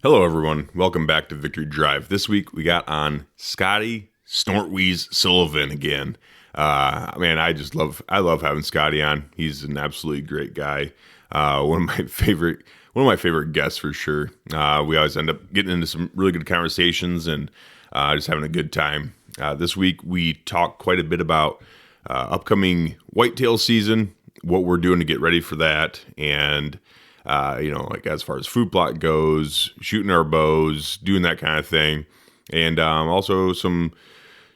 Hello, everyone. Welcome back to Victory Drive. This week we got on Scottie Snort, Wheeze Sullivan again. Man, I love having Scottie on. He's an absolutely great guy. One of my favorite guests for sure. We always end up getting into some really good conversations and just having a good time. This week we talked quite a bit about upcoming whitetail season, what we're doing to get ready for that, and like as far as food plot goes, shooting our bows, doing that kind of thing. And also some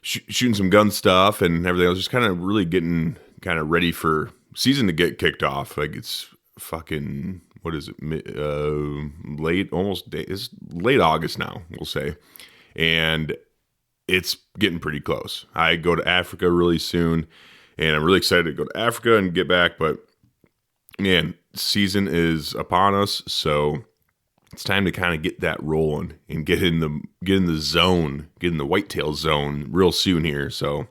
shooting some gun stuff and everything else, just kind of really getting kind of ready for season to get kicked off. Like it's fucking, what is it? It's late August now, we'll say. And it's getting pretty close. I go to Africa really soon and I'm really excited to go to Africa and get back, but man, season is upon us, so it's time to kind of get that rolling and get in the zone, get in the whitetail zone real soon here. So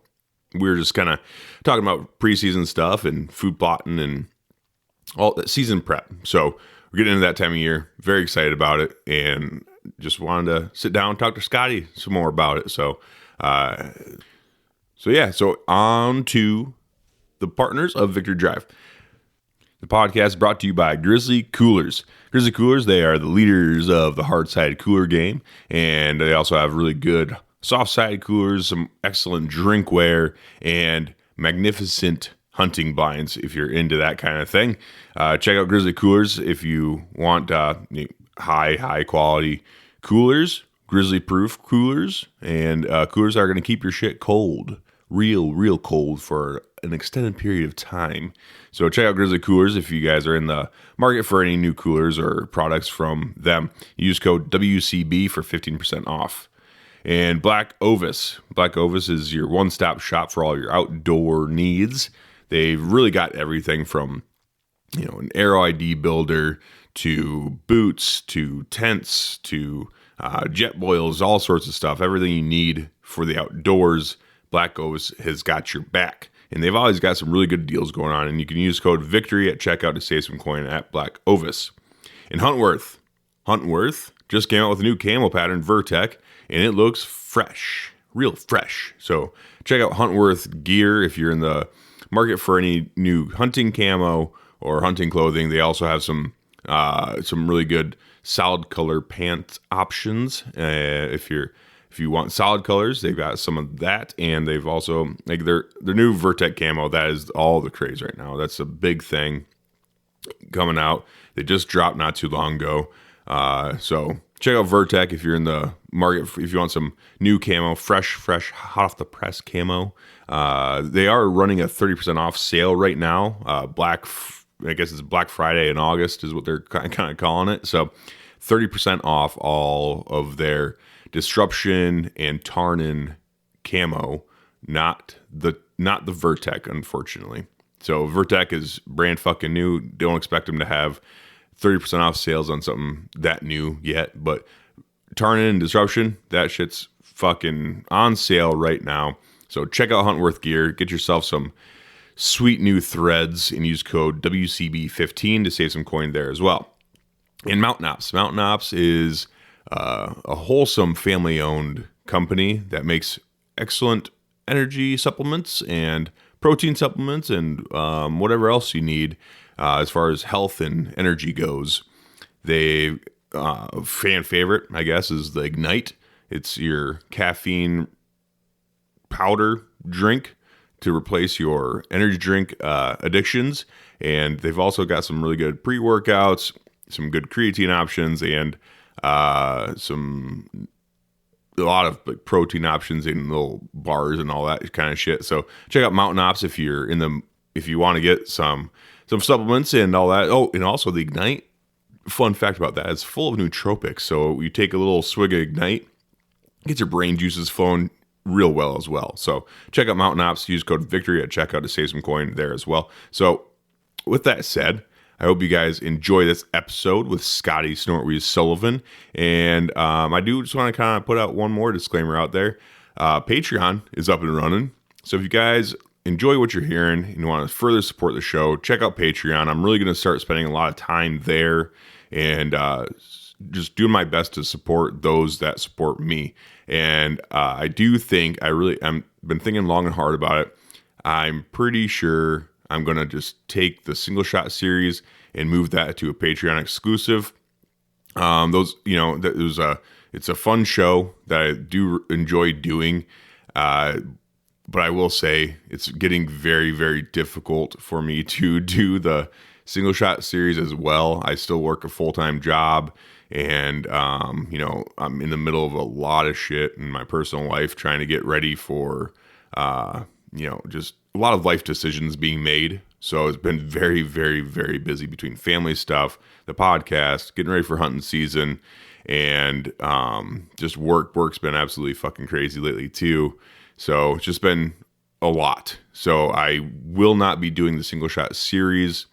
we're just kind of talking about preseason stuff and food plotting and all that season prep. So we're getting into that time of year. Very excited about it, and just wanted to sit down and talk to Scottie some more about it. So on to the partners of Victory Drive. The podcast is brought to you by Grizzly Coolers. Grizzly Coolers, they are the leaders of the hard-sided cooler game, and they also have really good soft-sided coolers, some excellent drinkware, and magnificent hunting blinds if you're into that kind of thing. Check out Grizzly Coolers if you want high-quality coolers, grizzly-proof coolers, and coolers that are going to keep your shit cold, real cold for an extended period of time. So check out Grizzly Coolers if you guys are in the market for any new coolers or products from them. Use code WCB for 15% off. And Black Ovis. Black Ovis is your one-stop shop for all your outdoor needs. They've really got everything from, an arrow ID builder to boots to tents to jet boils, all sorts of stuff. Everything you need for the outdoors, Black Ovis has got your back. And they've always got some really good deals going on. And you can use code VICTORY at checkout to save some coin at Black Ovis. And Huntworth just came out with a new camo pattern, Vertec, and it looks fresh, real fresh. So check out Huntworth gear if you're in the market for any new hunting camo or hunting clothing. They also have some really good solid color pant options. If you want solid colors, they've got some of that, and they've also their new Vertec camo. That is all the craze right now. That's a big thing coming out. They just dropped not too long ago. So check out Vertec if you're in the market. If you want some new camo, fresh, hot off the press camo. They are running a 30% off sale right now. I guess it's Black Friday in August is what they're kind of calling it. So 30% off all of their Disruption and Tarnin camo, not the Vertec, unfortunately. So Vertec is brand fucking new. Don't expect them to have 30% off sales on something that new yet. But Tarnin and Disruption, that shit's fucking on sale right now. So check out Huntworth gear. Get yourself some sweet new threads and use code WCB15 to save some coin there as well. And Mountain Ops. Mountain Ops is a wholesome family-owned company that makes excellent energy supplements and protein supplements and whatever else you need as far as health and energy goes. They fan favorite, I guess, is the Ignite. It's your caffeine powder drink to replace your energy drink addictions. And they've also got some really good pre-workouts, some good creatine options, and a lot of protein options in little bars and all that kind of shit. So check out Mountain Ops if you want to get some supplements and all that. Oh, and also the Ignite. Fun fact about that, it's full of nootropics. So you take a little swig of Ignite, get your brain juices flowing real well as well. So check out Mountain Ops. Use code VICTORY at checkout to save some coin there as well. So with that said, I hope you guys enjoy this episode with Scottie Snort, Wheeze Sullivan. And I do just want to kind of put out one more disclaimer out there. Patreon is up and running. So if you guys enjoy what you're hearing and want to further support the show, check out Patreon. I'm really going to start spending a lot of time there and just doing my best to support those that support me. And I do think I'm been thinking long and hard about it. I'm pretty sure I'm going to just take the single shot series and move that to a Patreon exclusive. It's a fun show that I do enjoy doing. But I will say it's getting very, very difficult for me to do the single shot series as well. I still work a full-time job, and I'm in the middle of a lot of shit in my personal life, trying to get ready for just a lot of life decisions being made. So it's been very, very, very busy between family stuff, the podcast, getting ready for hunting season, and just work's been absolutely fucking crazy lately too. So it's just been a lot. So I will not be doing the single shot series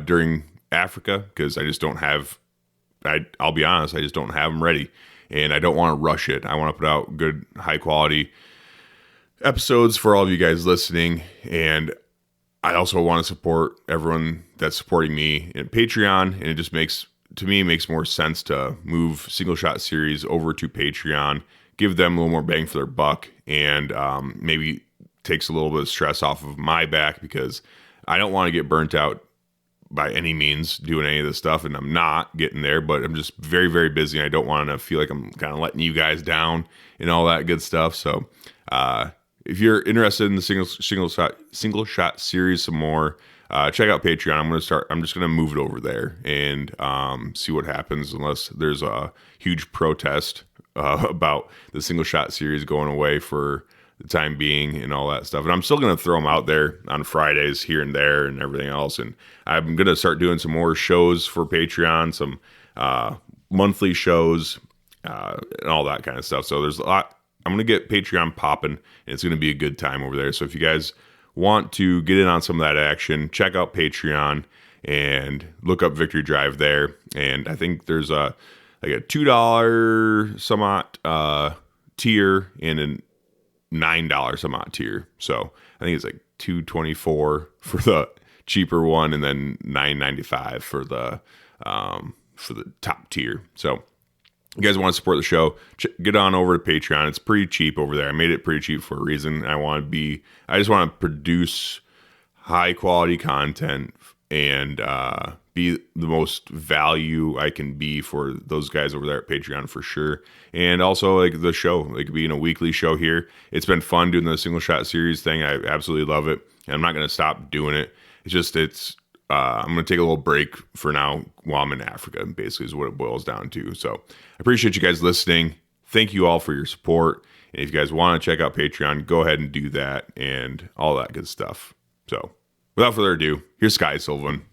during Africa, because I just don't have, I'll be honest, I just don't have them ready, and I don't want to rush it. I want to put out good, high quality episodes for all of you guys listening. And I also want to support everyone that's supporting me in Patreon. And it just makes more sense to move single shot series over to Patreon, give them a little more bang for their buck, and maybe takes a little bit of stress off of my back, because I don't want to get burnt out by any means doing any of this stuff, and I'm not getting there, but I'm just very, very busy, and I don't want to feel like I'm kind of letting you guys down and all that good stuff. So if you're interested in the single shot series some more, check out Patreon. I'm just gonna move it over there and see what happens, unless there's a huge protest about the single shot series going away for the time being and all that stuff. And I'm still going to throw them out there on Fridays here and there and everything else. And I'm going to start doing some more shows for Patreon, some monthly shows and all that kind of stuff. So there's a lot. I'm going to get Patreon popping, and it's going to be a good time over there. So if you guys want to get in on some of that action, check out Patreon and look up Victory Drive there. And I think there's a $2 some odd tier and a $9 some odd tier. So I think it's like $2.24 for the cheaper one, and then $9.95 for the top tier. So you guys want to support the show, get on over to Patreon. It's pretty cheap over there. I made it pretty cheap for a reason. I just want to produce high quality content and be the most value I can be for those guys over there at Patreon for sure. And also like the show, like being a weekly show here. It's been fun doing the single shot series thing. I absolutely love it. And I'm not going to stop doing it. I'm going to take a little break for now while I'm in Africa, basically is what it boils down to. So I appreciate you guys listening. Thank you all for your support. And if you guys want to check out Patreon, go ahead and do that and all that good stuff. So without further ado, here's Scottie Sullivan.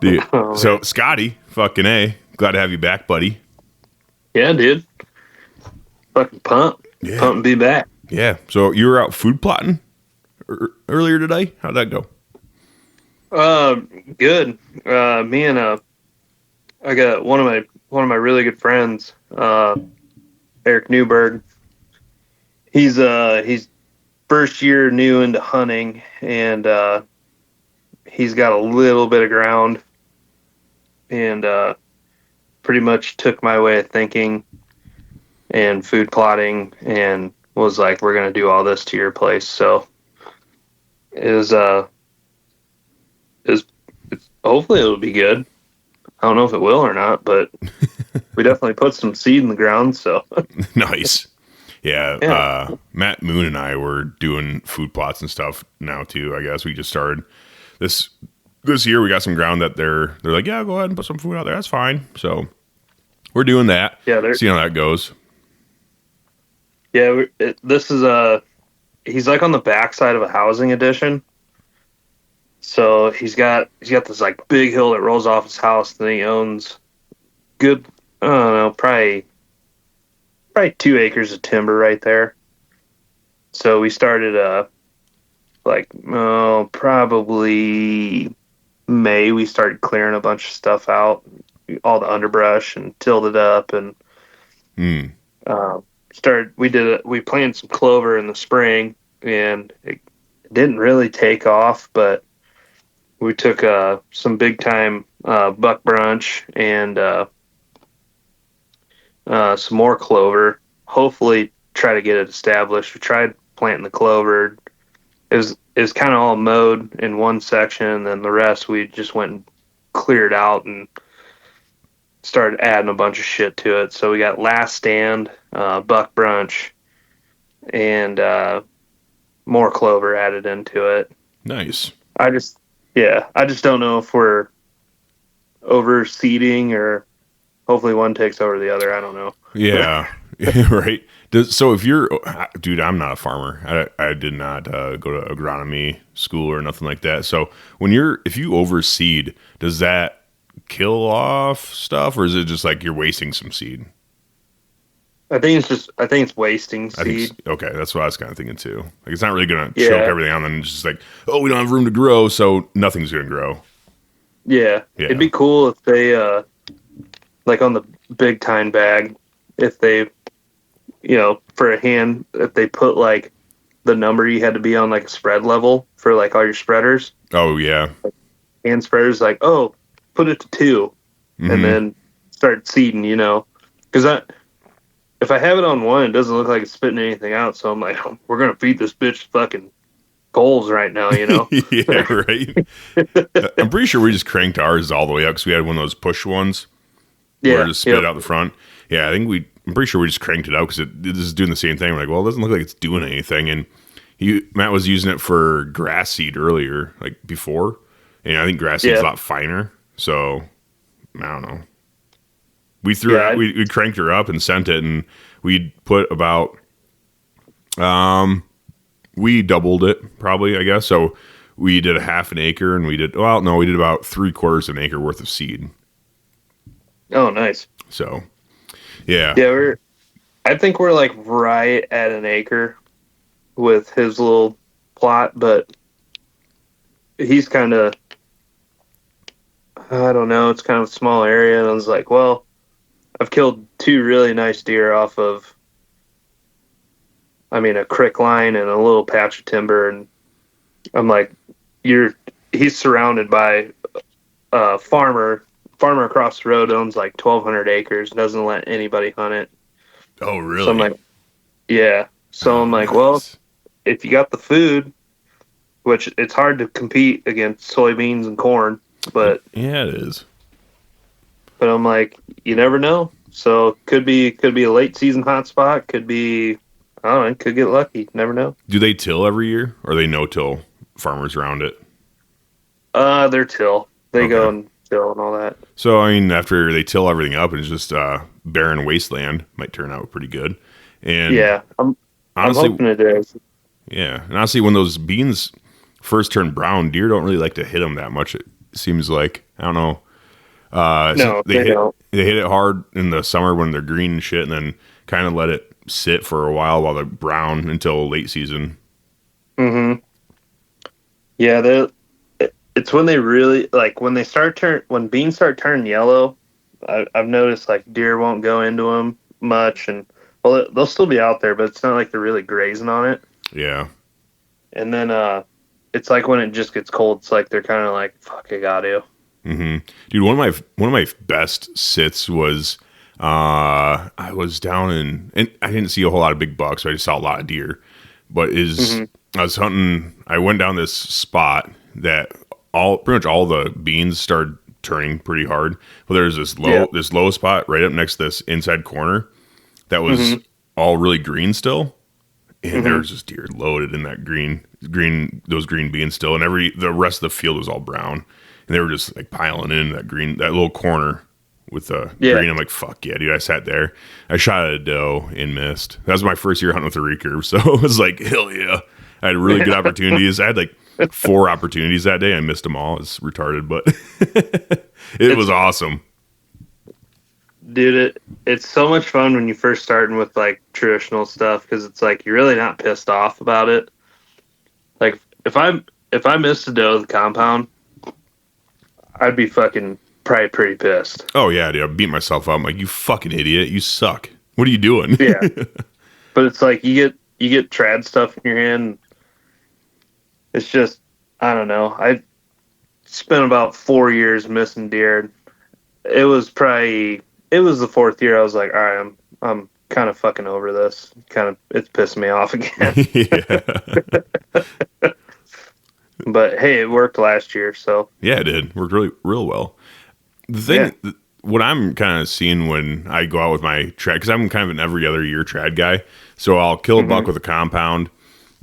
Dude, so Scottie, fucking A, glad to have you back, buddy. Yeah, dude. Fucking pumped. Yeah. Pumped to be back. Yeah. So you were out food plotting earlier today? How'd that go? Good. Me and I got one of my really good friends, Eric Newberg. He's first year new into hunting, and he's got a little bit of ground, and pretty much took my way of thinking and food plotting, and was like, we're going to do all this to your place. So it's hopefully it'll be good. I don't know if it will or not, but we definitely put some seed in the ground. So Nice. Yeah. Matt Moon and I were doing food plots and stuff now too. I guess we just started this year. We got some ground that they're like, yeah, go ahead and put some food out there. That's fine. So we're doing that. Yeah, See how that goes. Yeah, this is he's like on the backside of a housing addition. So he's got this like big hill that rolls off his house. Then he owns good, I don't know, probably 2 acres of timber right there. So we started probably May. We started clearing a bunch of stuff out, all the underbrush, and tilled it up, and we planted some clover in the spring, and it didn't really take off, but we took some big time buck brunch and some more clover. Hopefully, try to get it established. We tried planting the clover. It was kind of all mowed in one section, and then the rest we just went and cleared out and started adding a bunch of shit to it. So we got last stand, buck brunch, and more clover added into it. Nice. I just don't know if we're overseeding or hopefully one takes over the other. I don't know. Yeah. Right. So if you're, dude, I'm not a farmer. I did not go to agronomy school or nothing like that. So if you overseed, does that kill off stuff, or is it just like you're wasting some seed? I think it's wasting seed. Okay, that's what I was kind of thinking too. Like it's not really going to choke everything out, and then it's just like, oh, we don't have room to grow, so nothing's going to grow. Yeah, it'd be cool if they, like on the big tine bag, if they, for a hand, if they put like the number you had to be on like a spread level for like all your spreaders. Oh yeah, like hand spreaders, like put it to 2, and then start seeding. Because if I have it on 1, it doesn't look like it's spitting anything out. So I'm like, we're gonna feed this bitch fucking goals right now. Yeah, right. I'm pretty sure we just cranked ours all the way up because we had one of those push ones. Where it just spit out the front. Yeah, I'm pretty sure we just cranked it out because this is doing the same thing. We're like, well, it doesn't look like it's doing anything. And Matt was using it for grass seed earlier, like before. And I think grass seed's a lot finer. So, I don't know. We we cranked her up and sent it, and we put about, we doubled it probably, I guess. So we did a half an acre, and we did about 3/4 of an acre worth of seed. Oh, nice. So, yeah. Yeah, I think we're like right at an acre with his little plot, but he's kind of, I don't know, it's kind of a small area. And I was like, well, I've killed 2 really nice deer off of, a crick line and a little patch of timber. And I'm like, he's surrounded by a farmer across the road owns like 1,200 acres, doesn't let anybody hunt it. Oh, really? So I'm like, yeah. So I'm like, well, if you got the food, which it's hard to compete against soybeans and corn, but yeah, it is. But I'm like, you never know. So could be a late season hot spot. Could be, I don't know. Could get lucky. Never know. Do they till every year, or are they no-till farmers around it? They're till. They go and till and all that. So, after they till everything up and it's just barren wasteland, might turn out pretty good. And yeah, I'm hoping it is. Yeah, and honestly, when those beans first turn brown, deer don't really like to hit them that much. It seems like, I don't know. No, they don't. They hit it hard in the summer when they're green and shit, and then kind of let it sit for a while they're brown until late season. Mm-hmm. Yeah, it's when they really, like, when beans start turning yellow, I've noticed, like, deer won't go into them much, and, well, they'll still be out there, but it's not like they're really grazing on it. Yeah. And then, it's like when it just gets cold, it's like they're kind of like, fuck, I got to. Mm-hmm. Dude, one of my best sits was, I was down and I didn't see a whole lot of big bucks, so I just saw a lot of deer, but I was hunting, I went down this spot that pretty much all the beans started turning pretty hard. But there's this low spot right up next to this inside corner that was all really green still. And there was just deer loaded in that those green beans still. And the rest of the field was all brown. And they were just like piling in that little corner with a green. I'm like, fuck yeah, dude. I sat there. I shot at a doe and missed. That was my first year hunting with a recurve. So it was like, hell yeah. I had really good opportunities. I had like 4 opportunities that day. I missed them all. It's retarded, but it was awesome. Dude, it's so much fun when you first starting with like traditional stuff, because it's like you're really not pissed off about it. Like if I missed a doe at the compound, I'd be fucking probably pretty pissed. Oh yeah, dude. I beat myself up. I'm like, you fucking idiot. You suck. What are you doing? Yeah. But it's like you get trad stuff in your hand. It's just, I don't know. I spent about 4 years missing deer. It was the 4th year. I was like, all right, I'm kind of fucking over this. It's pissing me off again. Yeah. But hey, it worked last year, so yeah, it did. Worked really, real well. The thing, what I'm kind of seeing when I go out with my trad, because I'm kind of an every other year trad guy, so I'll kill a buck with a compound,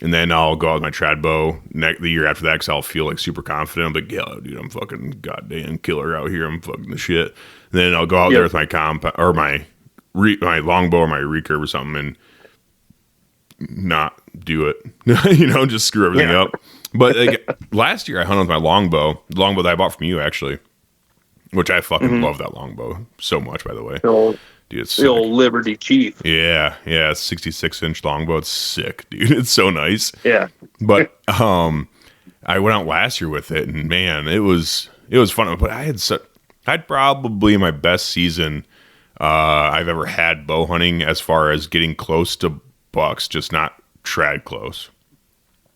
and then I'll go out with my trad bow the year after that, because I'll feel like super confident. I'm like, yeah, dude, I'm fucking goddamn killer out here. I'm fucking the shit. And then I'll go out there with my compound or my longbow or my recurve or something and not do it. Just screw everything up. But like last year, I hunted with my longbow, the longbow that I bought from you, actually, which I fucking love that longbow so much, by the way. Dude, it's the old Liberty Chief. Yeah, it's 66-inch longbow. It's sick, dude. It's so nice. Yeah. But I went out last year with it, and man, it was fun. But I had probably my best season I've ever had bow hunting, as far as getting close to bucks, just not trad close.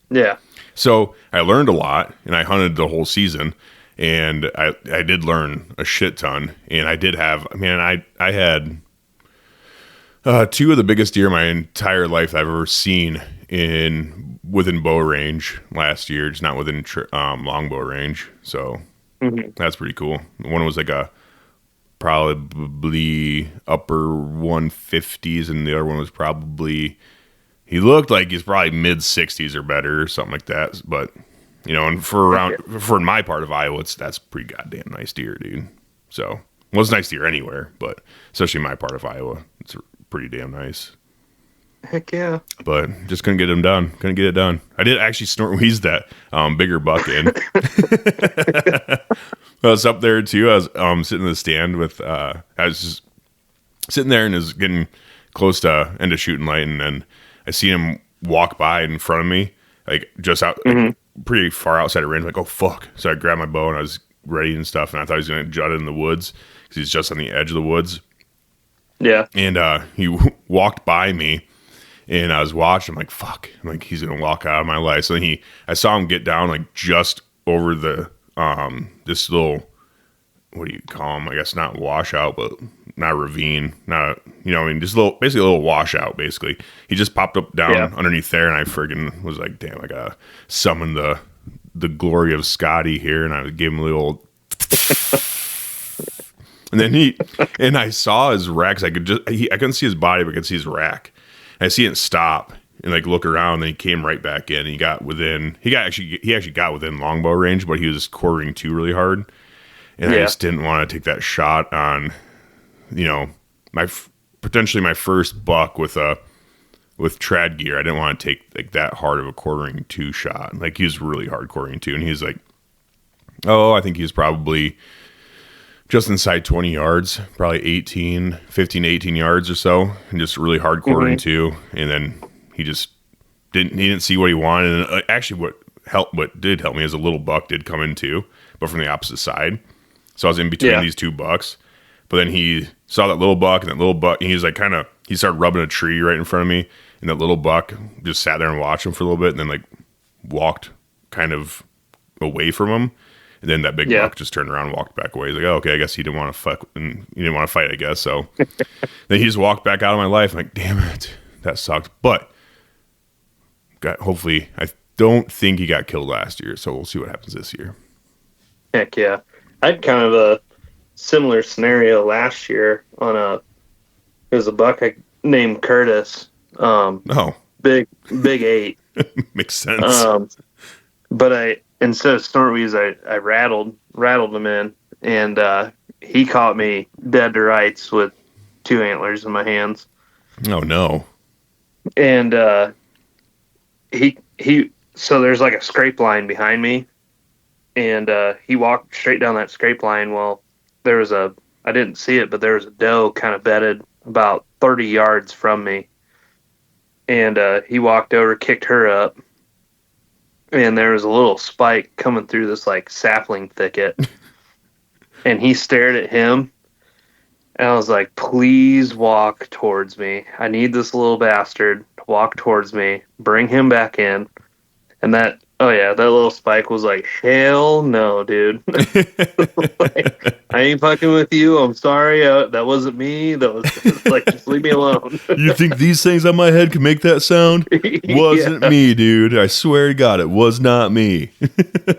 Yeah. So I learned a lot, and I hunted the whole season, and I did learn a shit ton. And I did have, I had 2 of the biggest deer my entire life I've ever seen within bow range last year, just not within longbow range. So that's pretty cool. One was like a probably upper 150s, and the other one was probably, he looked like he's probably mid 60s or better or something like that. But and for my part of Iowa, that's pretty goddamn nice deer, dude. So it's nice deer anywhere, but especially my part of Iowa, it's pretty damn nice. Heck yeah. But just couldn't get him done. Couldn't get it done. I did actually snort Wheeze that bigger buck in. I was up there too. I was sitting in the stand with I was just sitting there, and it was getting close to end of shooting light, and then I see him walk by in front of me, like just out, like, pretty far outside of range. I'm like, oh fuck! So I grabbed my bow and I was ready and stuff, and I thought he was gonna jut in the woods because he's just on the edge of the woods. Yeah. And he walked by me, and I was watching. I'm like, fuck! I'm like, he's gonna walk out of my life. So then I saw him get down like just over the this little, what do you call them? I guess not washout, but not ravine, not just basically a little washout. Basically, he just popped up down underneath there, and I friggin' was like, damn, I gotta summon the glory of Scottie here, and I gave him a little. And then I saw his rack. I couldn't see his body, but I could see his rack. And I see it stop and like look around. And then he came right back in. And he actually got within longbow range, but he was quartering 2 really hard. And I just didn't want to take that shot on, potentially my first buck with trad gear. I didn't want to take like that hard of a quartering 2 shot. Like, he was really hard quartering 2, and he's like, oh, I think he was probably just inside 20 yards, probably 15 to 18 yards or so, and just really hard quartering 2. And then he just didn't see what he wanted. And actually what did help me is a little buck did come in too, but from the opposite side. So I was in between these 2 bucks, but then he saw that little buck, and he was like, he started rubbing a tree right in front of me, and that little buck just sat there and watched him for a little bit, and then like walked kind of away from him. And then that big buck just turned around and walked back away. He's like, oh, okay, I guess he didn't want to fuck, and he didn't want to fight, I guess. So then he just walked back out of my life. I'm like, damn it, that sucked. But hopefully, I don't think he got killed last year, so we'll see what happens this year. Heck yeah. I had kind of a similar scenario last year it was a buck I named Curtis. Big 8. Makes sense. But instead of snort Wheeze, I rattled him in, and he caught me dead to rights with 2 antlers in my hands. Oh no. And so there's like a scrape line behind me, and he walked straight down that scrape line. Well, I didn't see it, but there was a doe kind of bedded about 30 yards from me. And he walked over, kicked her up, and there was a little spike coming through this like sapling thicket. And he stared at him, and I was like, please walk towards me. I need this little bastard to walk towards me, bring him back in. And that little spike was like, hell no, dude. Like, I ain't fucking with you. I'm sorry. That wasn't me. That was like, just leave me alone. You think these things on my head can make that sound? Wasn't me, dude. I swear to God, it was not me.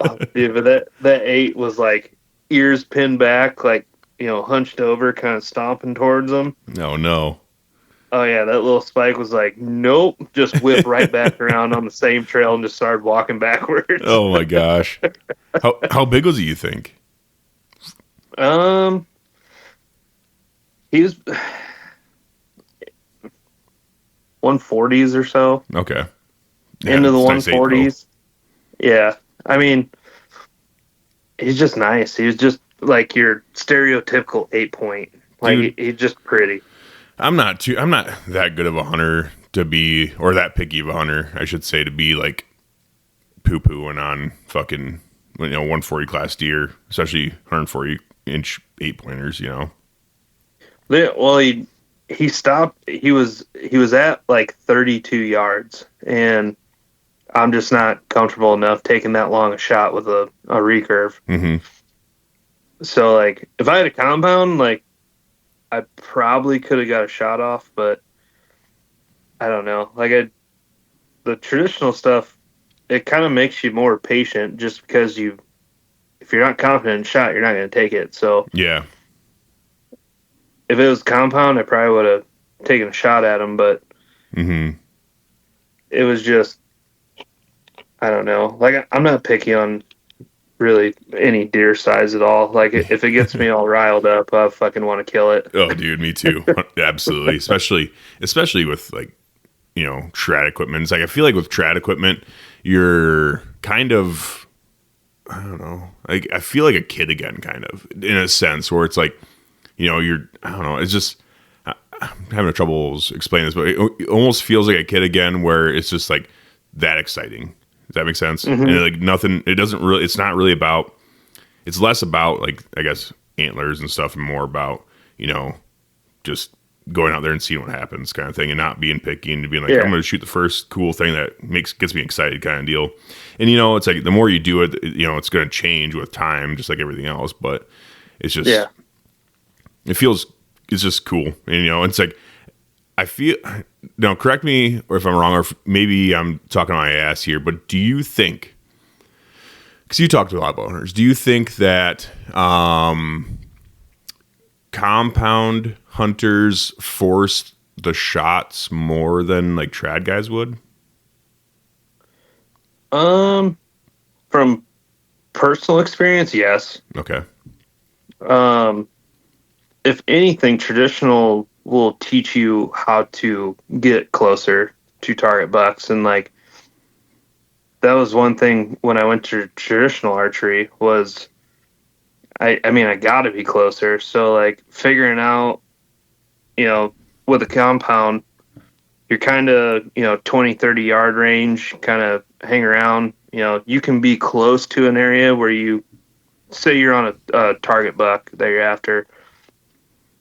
Oh, dude, but that 8 was like ears pinned back, like, hunched over, kind of stomping towards them. Oh, no. Oh, yeah, that little spike was like, nope, just whipped right back around on the same trail and just started walking backwards. Oh, my gosh. How big was he, you think? He was 140s or so. Okay. Yeah, into the nice 140s. Yeah. I mean, he's just nice. He was just like your stereotypical 8-point. Like, he's just pretty. I'm not that good of a hunter to be, or that picky of a hunter, I should say, to be like poo-pooing on fucking 140 class deer, especially 140-inch 8-pointers. Well, he stopped. He was at like 32 yards, and I'm just not comfortable enough taking that long a shot with a recurve. Mm-hmm. So like, if I had a compound, like, I probably could have got a shot off, but I don't know. Like, the traditional stuff, it kind of makes you more patient, just because if you're not confident in shot, you're not going to take it. So yeah, if it was compound, I probably would have taken a shot at him, but it was just, I don't know. Like, I'm not picky on really any deer size at all. Like, if it gets me all riled up, I fucking want to kill it. Oh, dude, me too. Absolutely. Especially with like, trad equipment. It's like, I feel like with trad equipment, you're kind of, I don't know, like, I feel like a kid again, kind of, in a sense, where it's like, I don't know, it's just, I'm having trouble explaining this, but it almost feels like a kid again, where it's just like that exciting. Does that make sense? Mm-hmm. And like nothing, it's not really about, it's less about like, I guess, antlers and stuff, and more about, just going out there and seeing what happens kind of thing, and not being picky and being like, I'm going to shoot the first cool thing that gets me excited kind of deal. And, it's like, the more you do it, it's going to change with time, just like everything else, but it's just, it's just cool. And, it's like, I feel, now correct me or if I'm wrong, or if maybe I'm talking my ass here, but do you think, because you talk to a lot of bow hunters, do you think that compound hunters force the shots more than like trad guys would? From personal experience, yes. Okay. If anything, traditional will teach you how to get closer to target bucks. And like, that was one thing when I went to traditional archery was, I gotta be closer. So like, figuring out, with a compound, you're kind of, 20, 30 yard range, kind of hang around, you can be close to an area where you say you're on a target buck that you're after.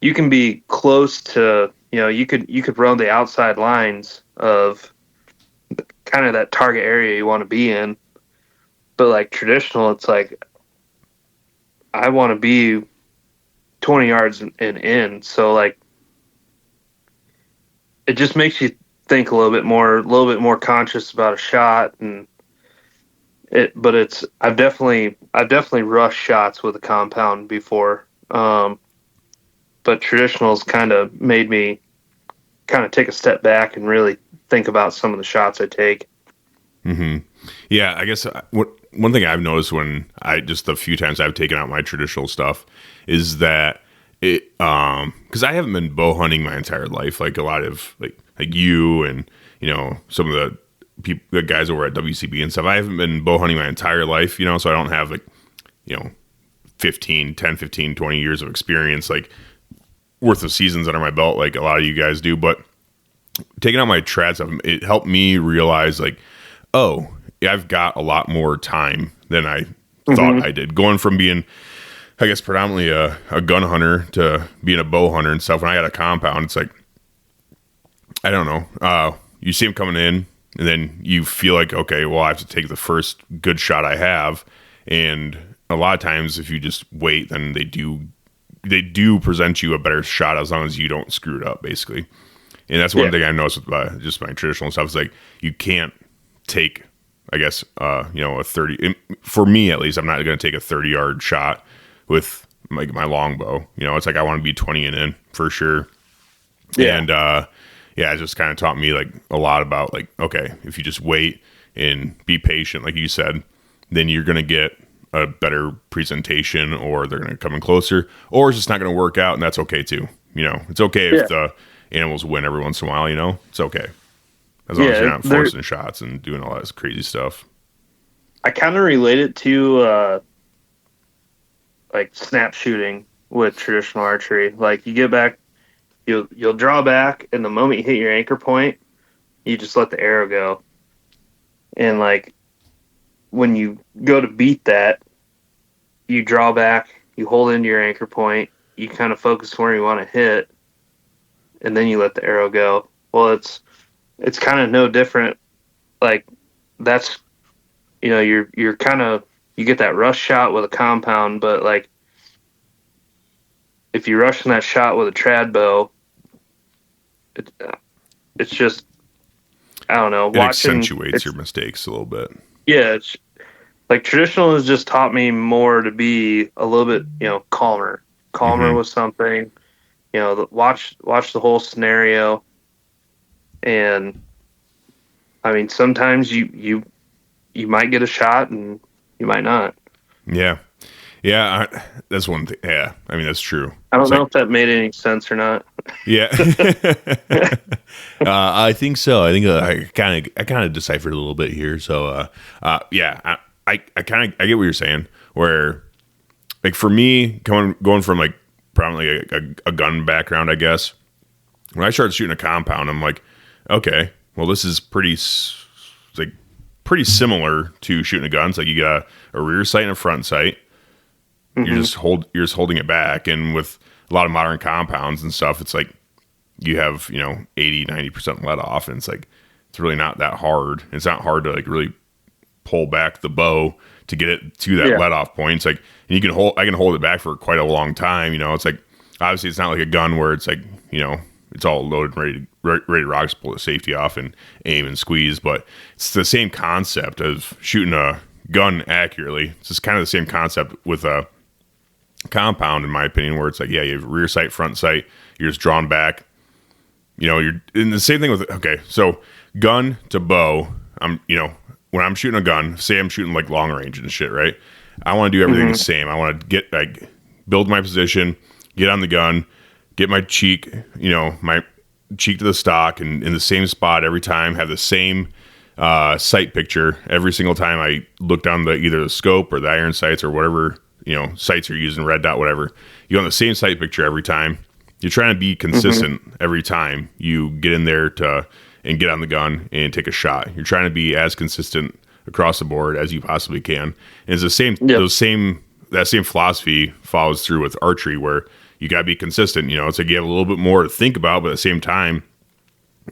You can be close to, you could run the outside lines of kind of that target area you want to be in. But like traditional, it's like, I want to be 20 yards and in. So like, it just makes you think a little bit more conscious about a shot. And I've definitely rushed shots with a compound before. But traditionals kind of made me kind of take a step back and really think about some of the shots I take. Mm-hmm. Yeah, I guess one thing I've noticed when just the few times I've taken out my traditional stuff is that it, because I haven't been bow hunting my entire life, like a lot of like you and some of the guys over at WCB and stuff. I haven't been bow hunting my entire life, so I don't have like 15, 20 years of experience, like worth of seasons under my belt, like a lot of you guys do. But taking out my trad stuff, it helped me realize like, oh, I've got a lot more time than I thought I did. Going from being, I guess, predominantly a gun hunter to being a bow hunter and stuff. When I got a compound, it's like, I don't know. You see them coming in, and then you feel like, okay, well, I have to take the first good shot I have. And a lot of times, if you just wait, then they do present you a better shot as long as you don't screw it up, basically. And that's one thing I noticed with just my traditional stuff is like you can't take, I guess, a 30. For me, at least, I'm not going to take a 30-yard shot with like my longbow. It's like I want to be 20 and in for sure. Yeah. And it just kind of taught me like a lot about like, okay, if you just wait and be patient, like you said, then you're going to get a better presentation, or they're going to come in closer, or it's just not going to work out, and that's okay too. It's okay if the animals win every once in a while. It's okay as long as you're not forcing shots and doing all that crazy stuff. I kind of relate it to like snap shooting with traditional archery. Like you get back, you'll draw back, and the moment you hit your anchor point, you just let the arrow go. And like when you go to beat that, you draw back, you hold into your anchor point, you kind of focus where you want to hit, and then you let the arrow go. Well, it's kind of no different. Like that's, you're kind of, you get that rush shot with a compound, but like if you're rushing that shot with a trad bow, it's just, I don't know. It accentuates your mistakes a little bit. Yeah, it's like traditional has just taught me more to be a little bit, calmer with something. Watch the whole scenario. And I mean, sometimes you might get a shot and you might not. Yeah, that's one thing. Yeah, I mean that's true. I don't know if that made any sense or not. Yeah, I think so. I think I kind of deciphered a little bit here. So, I get what you're saying. Where, like for me, going from like probably a gun background, I guess. When I started shooting a compound, I'm like, okay, well, this is pretty similar to shooting a gun. It's like you got a rear sight and a front sight. You're just holding it back, and with a lot of modern compounds and stuff, it's like you have 80-90% let off, and it's like it's really not that hard. It's not hard to like really pull back the bow to get it to that let off point. It's like, and I can hold it back for quite a long time. It's like obviously it's not like a gun where it's like it's all loaded and ready to rock, just pull the safety off and aim and squeeze. But it's the same concept of shooting a gun accurately. It's just kind of the same concept with a compound, in my opinion, where it's like, you have rear sight, front sight, you're just drawn back. You're in the same thing with, okay, so gun to bow, when I'm shooting a gun, say I'm shooting like long range and shit, right? I want to do everything the same. I want to get like build my position, get on the gun, get my cheek, my cheek to the stock and in the same spot every time, have the same sight picture every single time I look down either the scope or the iron sights or whatever, sights you're using, red dot, whatever. You want the same sight picture every time. You're trying to be consistent every time you get in there and get on the gun and take a shot. You're trying to be as consistent across the board as you possibly can. And it's the same, that same philosophy follows through with archery, where you got to be consistent. It's like you have a little bit more to think about, but at the same time,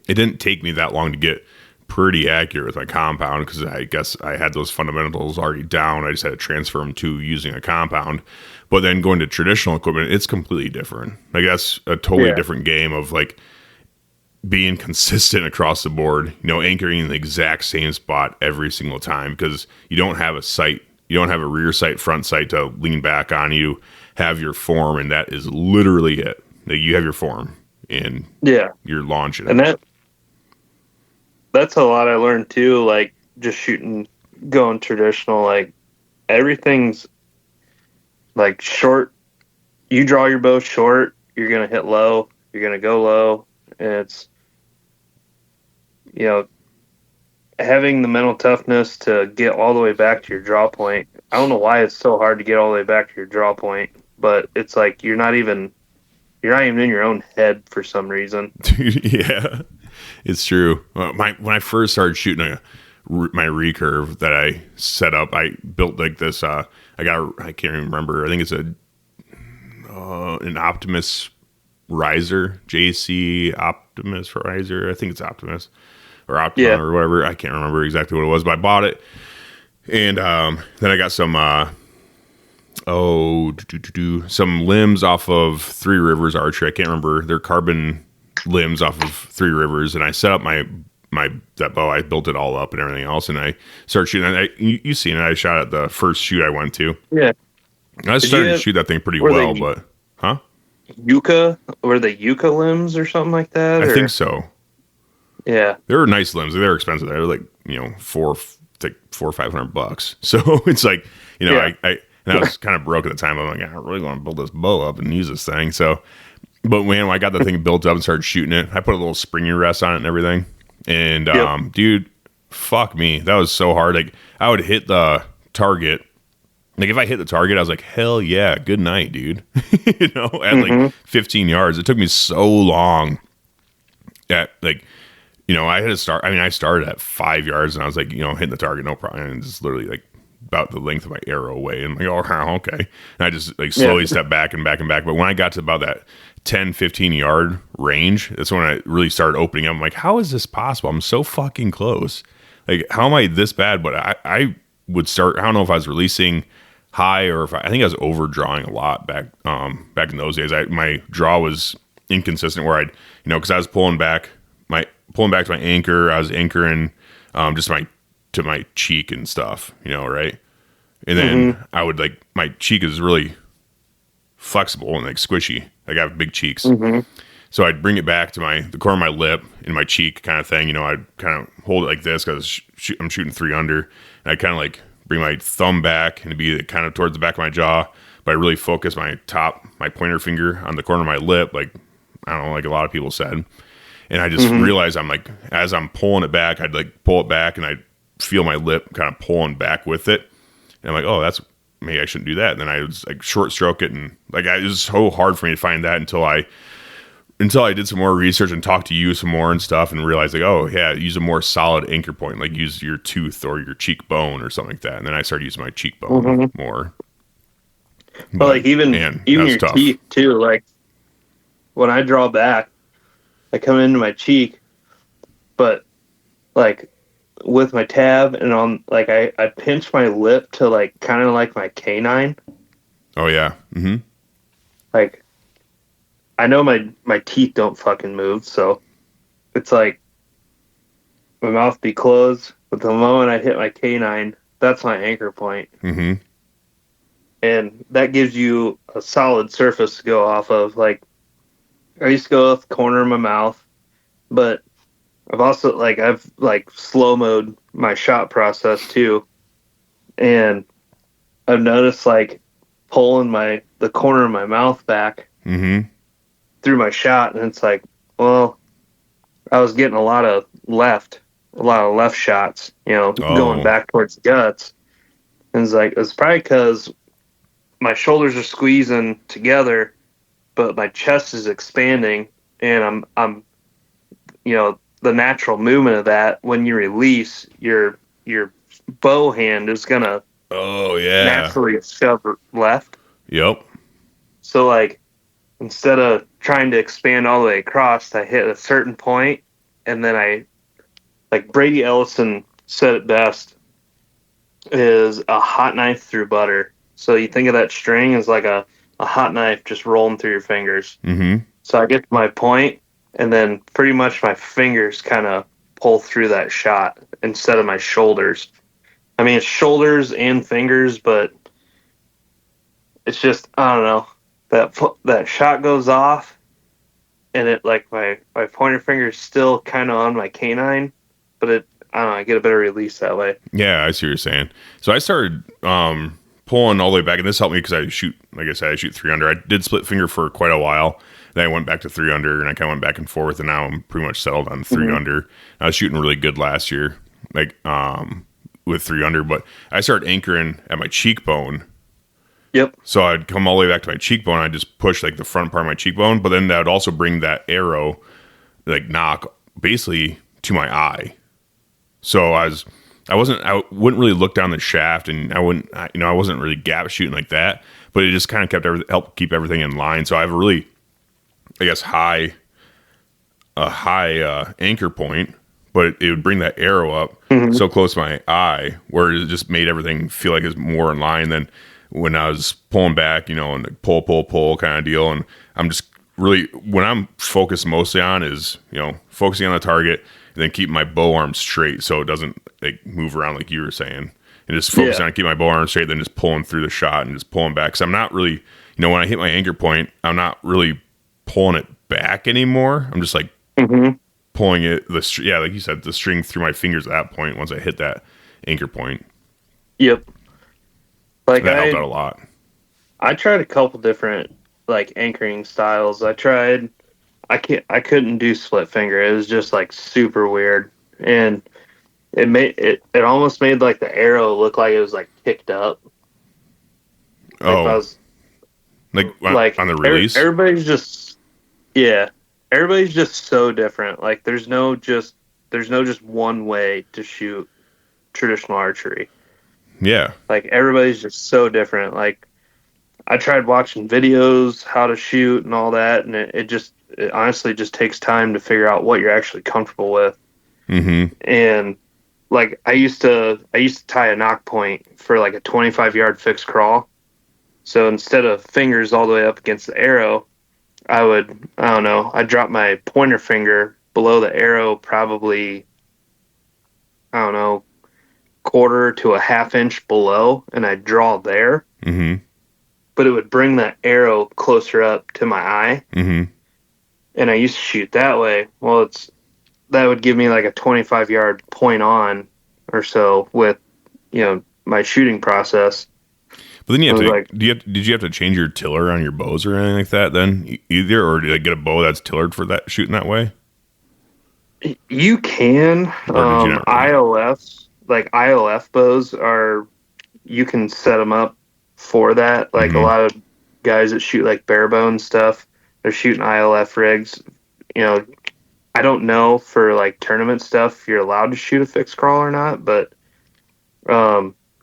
it didn't take me that long to get pretty accurate with my compound, because I guess I had those fundamentals already down. I just had to transfer them to using a compound. But then going to traditional equipment, it's completely different. Like that's a totally different game of like being consistent across the board, anchoring in the exact same spot every single time, because you don't have a sight, you don't have a rear sight, front sight to lean back on. You have your form, and that is literally it. Like you have your form and you're launching it. And that's a lot I learned too, like just shooting going traditional, like everything's like short. You draw your bow short, you're gonna hit low, you're gonna go low, and it's, you know, having the mental toughness to get all the way back to your draw point. I don't know why it's so hard to get all the way back to your draw point, but it's like you're not even in your own head for some reason. Yeah, it's true. When I first started shooting my recurve that I set up, I built like this. I can't even remember. I think it's an Optimus riser, JC Optimus riser. I think it's Optimus or Optima or whatever. I can't remember exactly what it was, but I bought it, and then I got some some limbs off of Three Rivers Archery. I can't remember. They're carbon limbs off of Three Rivers, and I set up that bow. I built it all up and everything else, and I started shooting. And you seen it. I shot at the first shoot I went to. Yeah, I started to shoot that thing pretty well, but were they Yucca limbs or something like that? I think so. Yeah, they were nice limbs. They were expensive. They were like $400 or $500. So it's like I was kind of broke at the time. I'm like, I really want to build this bow up and use this thing. So, but when I got the thing built up and started shooting it, I put a little springy rest on it and everything. And dude, fuck me, that was so hard. Like I would hit the target. Like if I hit the target, I was like, hell yeah, good night, dude. At like 15 yards. It took me so long. I had to start. I mean, I started at 5 yards, and I was like, hitting the target, no problem. And it's literally like about the length of my arrow away. And I'm like, oh, okay. And I just like slowly stepped back and back and back. But when I got to about that 10, 15 yard range, that's when I really started opening up. I'm like, how is this possible? I'm so fucking close. Like, how am I this bad? But I would start. I don't know if I was releasing high or if I think I was overdrawing a lot back in those days. My draw was inconsistent where I'd because I was pulling back to my anchor. I was anchoring just to my cheek and stuff, right? And then I would like, my cheek is really flexible and like squishy. Like I have big cheeks. So I'd bring it back to the corner of my lip and my cheek kind of thing. I'd kind of hold it like this because I'm shooting 3 under. And I'd kind of like bring my thumb back and it'd be kind of towards the back of my jaw. But I really focus my pointer finger on the corner of my lip. Like, I don't know, like a lot of people said. And I just realized I'm like, as I'm pulling it back, I'd like pull it back and I'd feel my lip kind of pulling back with it. And I'm like, oh, maybe I shouldn't do that. And then I was like short stroke it. And like, it was so hard for me to find that until I did some more research and talked to you some more and stuff and realized like, oh yeah, use a more solid anchor point, like use your tooth or your cheekbone or something like that. And then I started using my cheekbone more. But like even your tough. Teeth too. Like when I draw back, I come into my cheek, but like with my tab and on like I pinch my lip to like kind of like my canine. Oh yeah. Like I know my teeth don't fucking move, so it's like my mouth be closed, but the moment I hit my canine, that's my anchor point. And that gives you a solid surface to go off of. Like I used to go off the corner of my mouth, but I've slow-mode my shot process too. And I've noticed like pulling the corner of my mouth back through my shot, and it's like, well, I was getting a lot of left shots, going back towards the guts. And it's probably because my shoulders are squeezing together, but my chest is expanding, and I'm the natural movement of that, when you release, your bow hand is gonna naturally shove left. Yep. So like instead of trying to expand all the way across, I hit a certain point, and then I, like Brady Ellison said it best, is a hot knife through butter. So you think of that string as like a hot knife just rolling through your fingers. So I get to my point, and then pretty much my fingers kind of pull through that shot instead of my shoulders. I mean, it's shoulders and fingers, but it's just, I don't know, that shot goes off, and it like my pointer finger is still kind of on my canine, but I don't know, I get a better release that way. Yeah, I see what you're saying. So I started pulling all the way back, and this helped me because I shoot, like I said, I shoot 3 under. I did split finger for quite a while. Then I went back to 3 under, and I kind of went back and forth, and now I'm pretty much settled on 3 under. I was shooting really good last year, like with 3 under, but I started anchoring at my cheekbone. Yep. So I'd come all the way back to my cheekbone. I'd just push like the front part of my cheekbone, but then that would also bring that arrow, like knock, basically to my eye. So I wouldn't really look down the shaft, and I wasn't really gap shooting like that, but it just kind of helped keep everything in line. So I have a really, I guess, high anchor point, but it would bring that arrow up so close to my eye where it just made everything feel like it's more in line than when I was pulling back, and like pull kind of deal. And I'm just really, what I'm focused mostly on is, focusing on the target and then keep my bow arm straight so it doesn't like move around like you were saying, and just focusing on keep my bow arm straight, then just pulling through the shot and just pulling back. Cause I'm not really, when I hit my anchor point, I'm not really pulling it back anymore. I'm just like pulling it, like you said, the string through my fingers at that point once I hit that anchor point. Yep. Like that helped out a lot. I tried a couple different like anchoring styles. I couldn't do split finger. It was just like super weird, and it almost made like the arrow look like it was like kicked up. Like on the release. Everybody's just so different. Like there's no just one way to shoot traditional archery. Yeah. Like everybody's just so different. Like I tried watching videos how to shoot and all that, and it honestly just takes time to figure out what you're actually comfortable with. Mm-hmm. And like I used to tie a knock point for like a 25-yard fixed crawl. So instead of fingers all the way up against the arrow, I'd drop my pointer finger below the arrow probably, quarter to a half inch below, and I'd draw there. Mm-hmm. But it would bring that arrow closer up to my eye. Mm-hmm. And I used to shoot that way. Well, that would give me like a 25-yard point on or so with, my shooting process. But then you have to, did you have to change your tiller on your bows or anything like that then either? Or did I get a bow that's tillered for that shooting that way? You can. ILF bows you can set them up for that. Like a lot of guys that shoot like bare bone stuff, they're shooting ILF rigs. I don't know for like tournament stuff if you're allowed to shoot a fixed crawl or not, but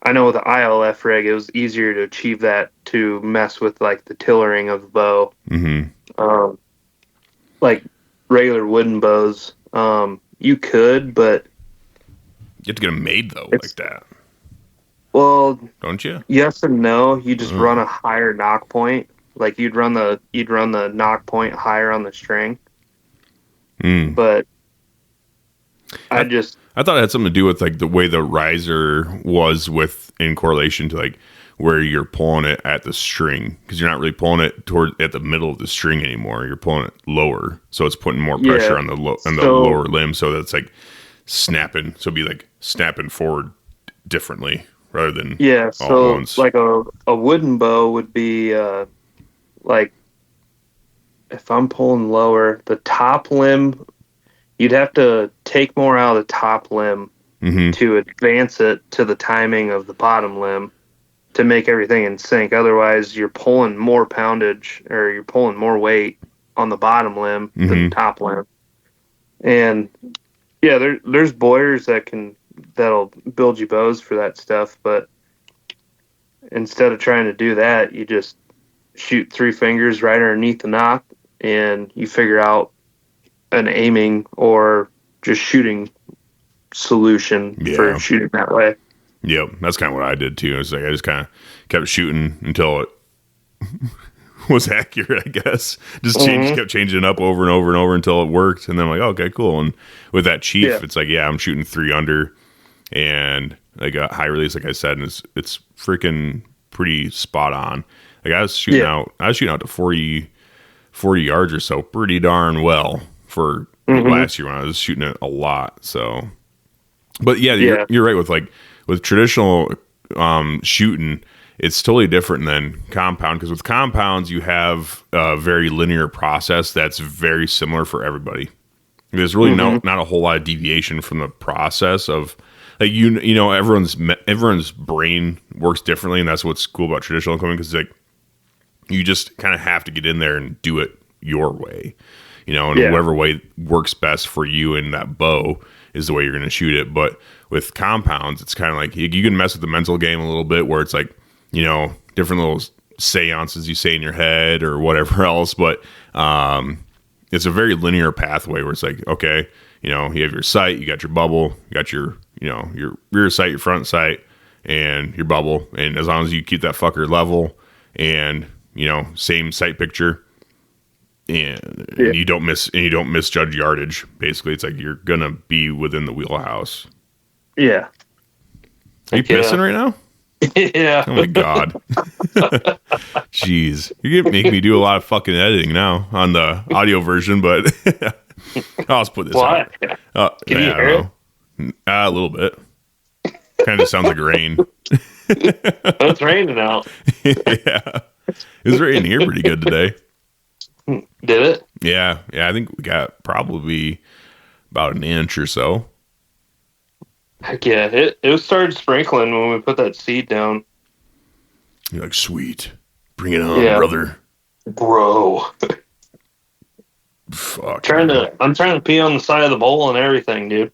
I know with the ILF rig, it was easier to achieve that to mess with like the tillering of the bow. Mm-hmm. Like regular wooden bows, you could, but you have to get them made though, like that. Well, don't you? Yes and no. You just run a higher knock point. Like you'd run the knock point higher on the string. But I thought it had something to do with like the way the riser was in correlation to like where you're pulling it at the string, because you're not really pulling it at the middle of the string anymore. You're pulling it lower, so it's putting more pressure on the lower limb, so that's like snapping. So it'd be like snapping forward differently rather than all at once. Like a wooden bow would be like if I'm pulling lower, the top limb, you'd have to take more out of the top limb to advance it to the timing of the bottom limb to make everything in sync. Otherwise, you're pulling more poundage or you're pulling more weight on the bottom limb than the top limb. And yeah, there's bowyers that'll build you bows for that stuff, but instead of trying to do that, you just shoot 3 fingers right underneath the knock, and you figure out an aiming or just shooting solution for shooting that way. Yep, that's kind of what I did too. It's like I just kind of kept shooting until it was accurate, I guess. Just kept changing it up over and over and over until it worked, and then I'm like, okay, cool. And with that Chief, it's like, I'm shooting 3 under, and like a high release, like I said, and it's freaking pretty spot on. Like I was shooting out to 40 yards or so, pretty darn well for last year when I was shooting it a lot. So But yeah, you're right with traditional shooting. It's totally different than compound, because with compounds you have a very linear process that's very similar for everybody. There's really not a whole lot of deviation from the process of like everyone's brain works differently, and that's what's cool about traditional equipment, because like you just kind of have to get in there and do it your way, and whatever way works best for you and that bow is the way you're going to shoot it. But with compounds, it's kind of like you can mess with the mental game a little bit, where it's like, different little seances you say in your head or whatever else. But it's a very linear pathway where it's like, okay, you have your sight, you got your bubble, you got your rear sight, your front sight, and your bubble. And as long as you keep that fucker level and, same sight picture, and you don't misjudge yardage, basically, it's like you're going to be within the wheelhouse. Yeah. Are you pissing right now? Yeah. Oh my God. Jeez. You're going to make me do a lot of fucking editing now on the audio version, but I'll just put this out. Can you hear it? A little bit. Kind of sounds like rain. It's raining out. Yeah. It was raining here pretty good today. Did it? Yeah. I think we got probably about an inch or so. Heck yeah. It started sprinkling when we put that seed down. You're like, sweet. Bring it on, brother. Bro. Fuck. I'm trying to pee on the side of the bowl and everything, dude.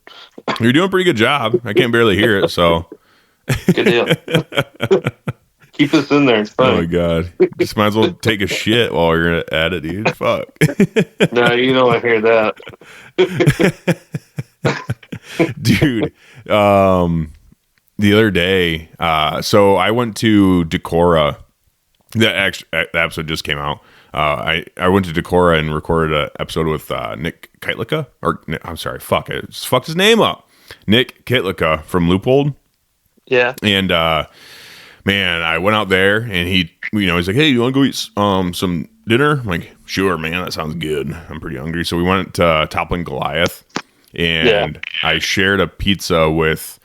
You're doing a pretty good job. I can barely hear it, so. Good deal. Keep this in there. It's fine. Oh my God. Just might as well take a shit while you're at it, dude. Fuck. No, I hear that. Dude, the other day, so I went to Decorah. That episode just came out. I went to Decorah and recorded an episode with Nick Kitlicka, I'm sorry, fucked his name up. Nick Kitlicka from Loophole. Yeah. And man, I went out there and he's like, hey, you want to go eat some dinner? I'm like, sure, man, that sounds good. I'm pretty hungry. So we went to Toppling Goliath, and I shared a pizza with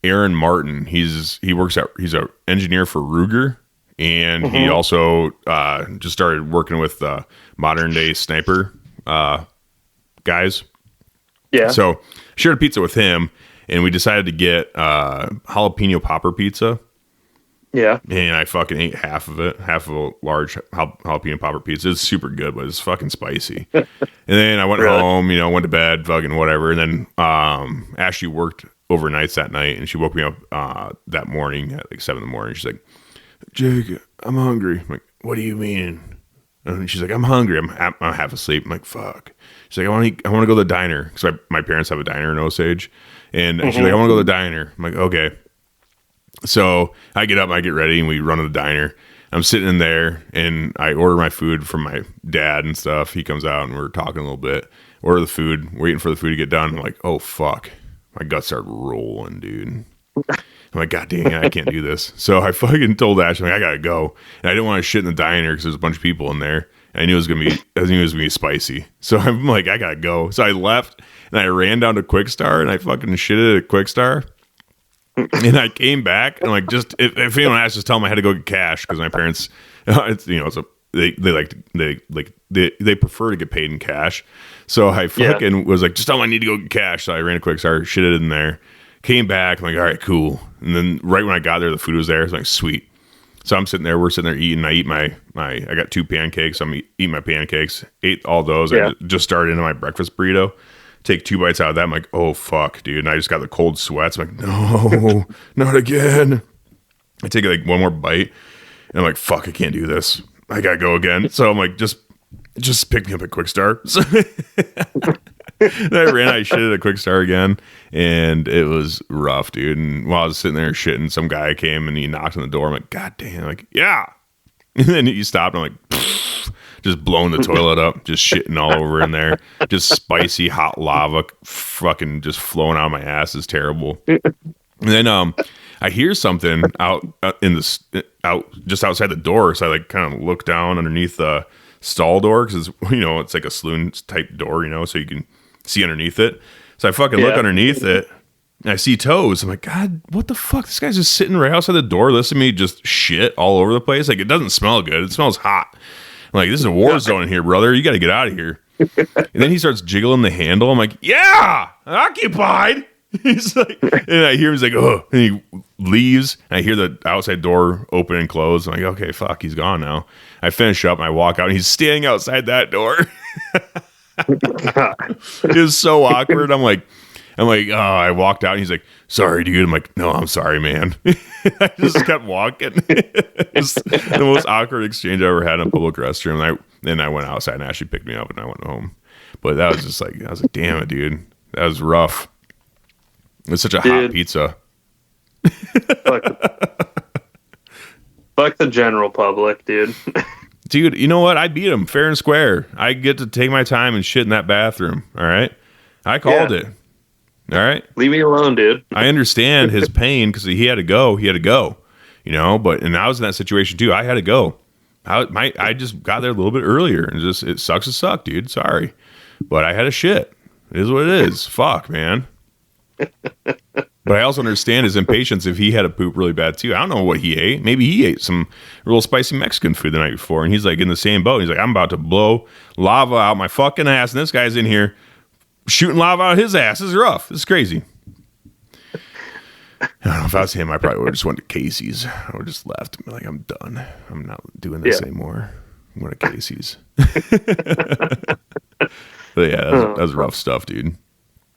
Aaron Martin. He's an engineer for Ruger. And he also just started working with modern day sniper guys. Yeah. So shared a pizza with him, and we decided to get jalapeno popper pizza. Yeah. And I fucking ate half of a large jalapeno popper pizza. It's super good, but it's fucking spicy. And then I went home, went to bed, fucking whatever. And then Ashley worked overnights that night, and she woke me up that morning at like 7 a.m. She's like, Jake, I'm hungry. I'm like, what do you mean? And she's like, I'm hungry. I'm half asleep. I'm like, fuck. She's like, I want to go to the diner, because my parents have a diner in Osage. And she's like, I want to go to the diner. I'm like, okay. So I get up, I get ready, and we run to the diner. I'm sitting in there, and I order my food from my dad and stuff. He comes out, and we're talking a little bit. Order the food, waiting for the food to get done. I'm like, oh, fuck. My guts start rolling, dude. I'm like, God dang it, I can't do this. So I fucking told Ash, I gotta go. And I didn't want to shit in the diner because there's a bunch of people in there. And I knew it was gonna be spicy. So I'm like, I gotta go. So I left, and I ran down to Quick Star, and I fucking shitted at Quick Star. And I came back, and like, just if anyone asked, just tell them I had to go get cash, because my parents, they prefer to get paid in cash. So I fucking was like, just tell them I need to go get cash. So I ran to Quick Star, shitted in there. Came back, I'm like, all right, cool. And then right when I got there, the food was there. It's like, sweet. So we're sitting there eating. I eat I got 2 pancakes. I'm eating my pancakes. Ate all those. I just started into my breakfast burrito. Take 2 bites out of that. I'm like, oh, fuck, dude. And I just got the cold sweats. I'm like, no, not again. I take like one more bite, and I'm like, fuck, I can't do this. I gotta go again. So I'm like, just pick me up at Quick Start. So then I shitted at Quick Start again, and it was rough, dude. And while I was sitting there shitting, some guy came and he knocked on the door. I'm like, God damn, like, yeah. And then he stopped, and I'm like, pfft, just blowing the toilet up, just shitting all over in there. Just spicy hot lava fucking just flowing out of my ass is terrible. And then I hear something out just outside the door, so I like kind of look down underneath the stall door, because it's like a saloon type door, so you can see underneath it. So I fucking look underneath it, And I see toes. I'm like, God, what the fuck? This guy's just sitting right outside the door listening to me just shit all over the place. Like, it doesn't smell good. It smells hot. I'm like, this is a war zone in here, brother. You got to get out of here. And then he starts jiggling the handle. I'm like, yeah, occupied. He's like, and I hear him, he's like, oh, and he leaves. And I hear the outside door open and close. I'm like, okay, fuck, he's gone now. I finish up and I walk out and he's standing outside that door. It was so awkward. I'm like, oh, I walked out and he's like, sorry, dude. I'm like, no, I'm sorry, man. I just kept walking. It's the most awkward exchange I ever had in a public restroom. And then I went outside and Ashley picked me up and I went home. But that was just like, I was like, damn it, dude. That was rough. It's such a hot pizza. Fuck the general public, dude. Dude, you know what? I beat him fair and square. I get to take my time and shit in that bathroom. All right? I called it. All right? Leave me alone, dude. I understand his pain because he had to go. He had to go. You know, and I was in that situation too. I had to go. I just got there a little bit earlier and it sucks to suck, dude. Sorry. But I had a shit. It is what it is. Fuck, man. But I also understand his impatience if he had to poop really bad too. I don't know what he ate. Maybe he ate some real spicy Mexican food the night before, and he's like in the same boat. He's like, I'm about to blow lava out my fucking ass, and this guy's in here shooting lava out of his ass. This is rough. This is crazy. I don't know if I was him, I probably would have just went to Casey's. I would have just left and be like, I'm done. I'm not doing this anymore. I'm going to Casey's. But yeah, that was rough stuff, dude.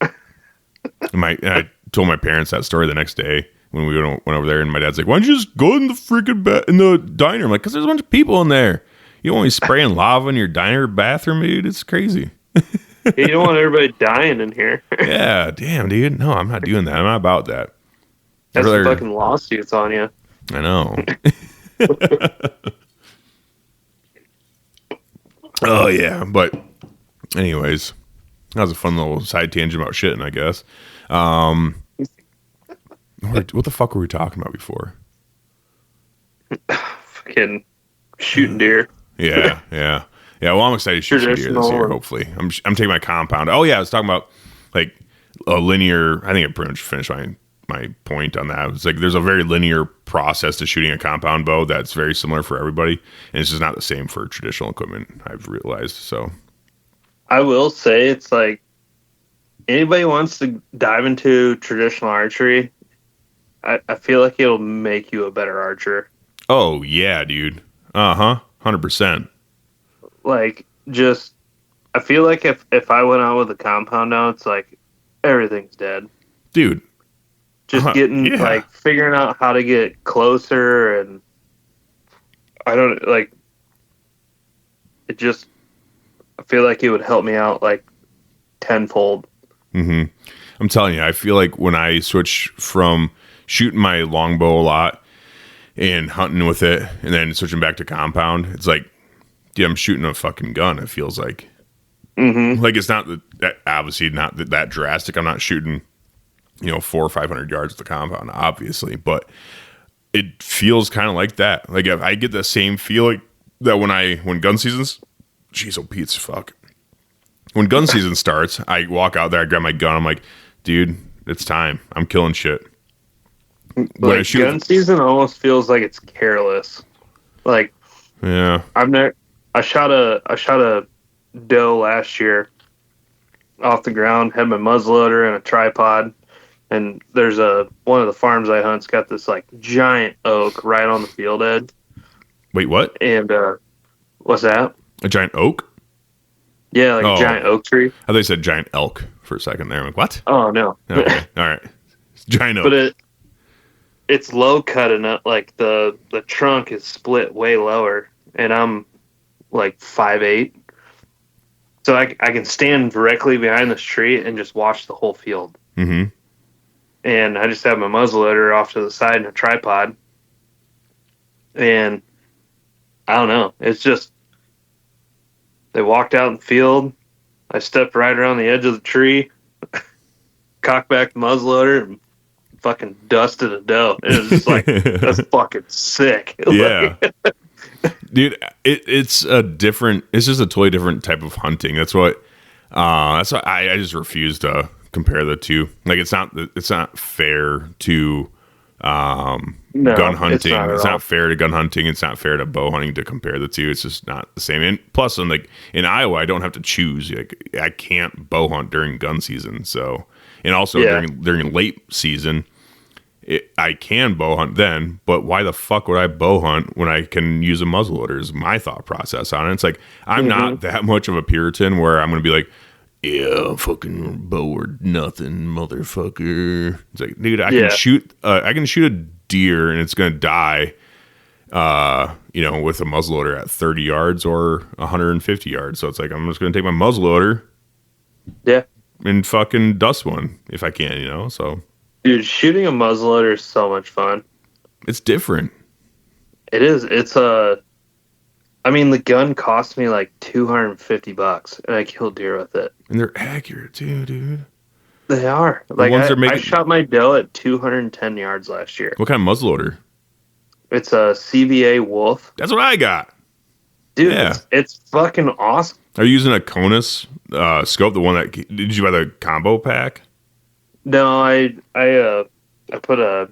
And I told my parents that story the next day when we went over there, and my dad's like, why don't you just go in the freaking in the diner? I'm like, because there's a bunch of people in there. You don't want me spraying lava in your diner bathroom, dude. It's crazy. You don't want everybody dying in here. Yeah, damn, dude. No, I'm not doing that. I'm not about that. That's some fucking lawsuits on you. I know. Oh, yeah. But anyways, that was a fun little side tangent about shitting, I guess. What the fuck were we talking about before? Fucking shooting deer. Yeah. Well, I'm excited to shoot some deer this year, hopefully. I'm taking my compound. Oh, yeah, I was talking about, like, a linear... I think I pretty much finished my point on that. It's like there's a very linear process to shooting a compound bow that's very similar for everybody, and it's just not the same for traditional equipment, I've realized. So I will say, it's like, anybody wants to dive into traditional archery, I feel like it'll make you a better archer. Oh, yeah, dude. 100%. Like, just, I feel like if I went out with a compound now, it's like, everything's dead. Dude. Just getting, like, figuring out how to get closer, and I don't, like, it just, I feel like it would help me out, like, tenfold. Mm-hmm. I'm telling you, I feel like when I switch from shooting my longbow a lot and hunting with it and then switching back to compound, it's like, dude, I'm shooting a fucking gun, it feels like. Mm-hmm. Like, it's not that obviously not that drastic. I'm not shooting, 400 or 500 yards with the compound, obviously, but it feels kind of like that. Like, I get the same feeling that when gun season's, jeez, oh, Pete's fuck. When gun season starts, I walk out there, I grab my gun, I'm like, dude, it's time. I'm killing shit. Like, gun season almost feels like it's careless. Like, yeah, I shot a doe last year off the ground, had my muzzleloader and a tripod, and there's one of the farms I hunt's got this like giant oak right on the field edge. Wait, what? And what's that? A giant oak? Yeah, like a giant oak tree. I thought you said giant elk for a second there. I'm like, what? Oh, no. Okay, all right. It's giant oak. But it's low cut enough, like the trunk is split way lower, and I'm like 5'8". So I can stand directly behind this tree and just watch the whole field. Mm-hmm. And I just have my muzzleloader off to the side and a tripod. And I don't know. It's just, they walked out in the field. I stepped right around the edge of the tree, cocked back the muzzleloader, and fucking dusted a doe. It was just like, that's fucking sick. Yeah. Dude, it's just a totally different type of hunting. That's why I just refuse to compare the two. Like it's not fair to No, gun hunting. it's Not fair to gun hunting. It's not fair to bow hunting to compare the two. It's just not the same. And plus, in Iowa, I don't have to choose. Like I can't bow hunt during gun season. So, and also during late season, I can bow hunt then. But why the fuck would I bow hunt when I can use a muzzleloader? Is my thought process on it. It's like I'm not that much of a Puritan where I'm going to be like, yeah, fucking bow or nothing, motherfucker. It's like, dude, I can shoot a deer and it's gonna die, with a muzzleloader at 30 yards or 150 yards. So it's like I'm just gonna take my muzzleloader, and fucking dust one if I can, So, dude, shooting a muzzleloader is so much fun. It's different. It is. It's the gun cost me like $250, and I killed deer with it. And they're accurate too, dude. They are. Like I shot my doe at 210 yards last year. What kind of muzzleloader? It's a CVA Wolf. That's what I got. Dude, it's fucking awesome. Are you using a Conus scope? The one that did you buy the combo pack? No, I put a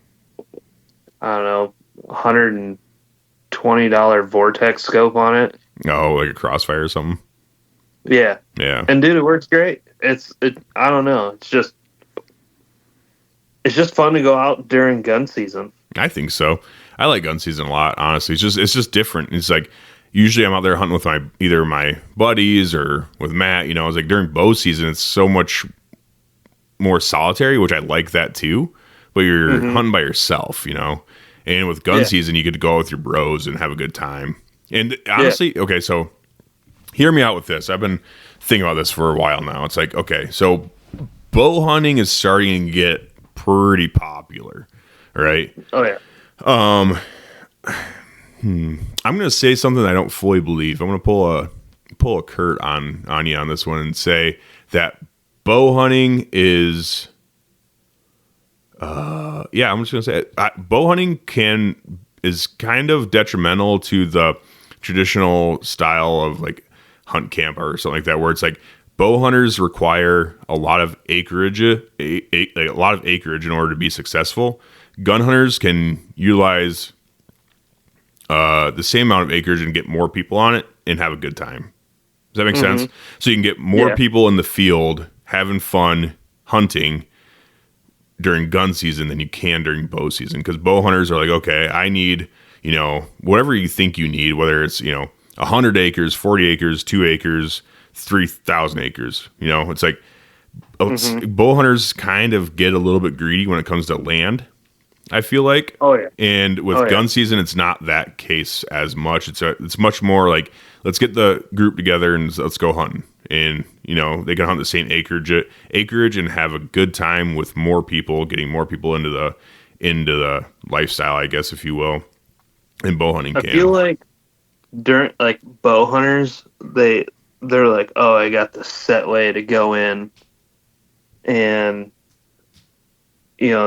$120 Vortex scope on it. Oh, like a Crossfire or something. Yeah. Yeah. And dude, it works great. I don't know. It's just fun to go out during gun season. I think so. I like gun season a lot, honestly. It's just different. It's like usually I'm out there hunting with either my buddies or with Matt, It's like during bow season it's so much more solitary, which I like that too. But you're hunting by yourself, And with gun season you get to go out with your bros and have a good time. And honestly, okay, so hear me out with this. I've been thinking about this for a while now. It's like, okay, so bow hunting is starting to get pretty popular, right? Oh yeah. I'm going to say something I don't fully believe. I'm going to pull a Kurt on you on this one and say that bow hunting is I'm just going to say it. Bow hunting is kind of detrimental to the traditional style of like hunt camp or something like that, where it's like bow hunters require a lot of acreage, in order to be successful. Gun hunters can utilize the same amount of acreage and get more people on it and have a good time. Does that make sense? So you can get more people in the field having fun hunting during gun season than you can during bow season, because bow hunters are like, okay, I need, whatever you think you need, whether it's, 100 acres, 40 acres, 2 acres, 3,000 acres. It's like bow hunters kind of get a little bit greedy when it comes to land, I feel like. Oh yeah. And with gun season, it's not that case as much. It's much more like, let's get the group together and let's go hunting. And they can hunt the same acreage and have a good time with more people, getting more people into the lifestyle, I guess, if you will. And bow hunting I feel like during like bow hunters, they're like, oh, I got the set way to go in, and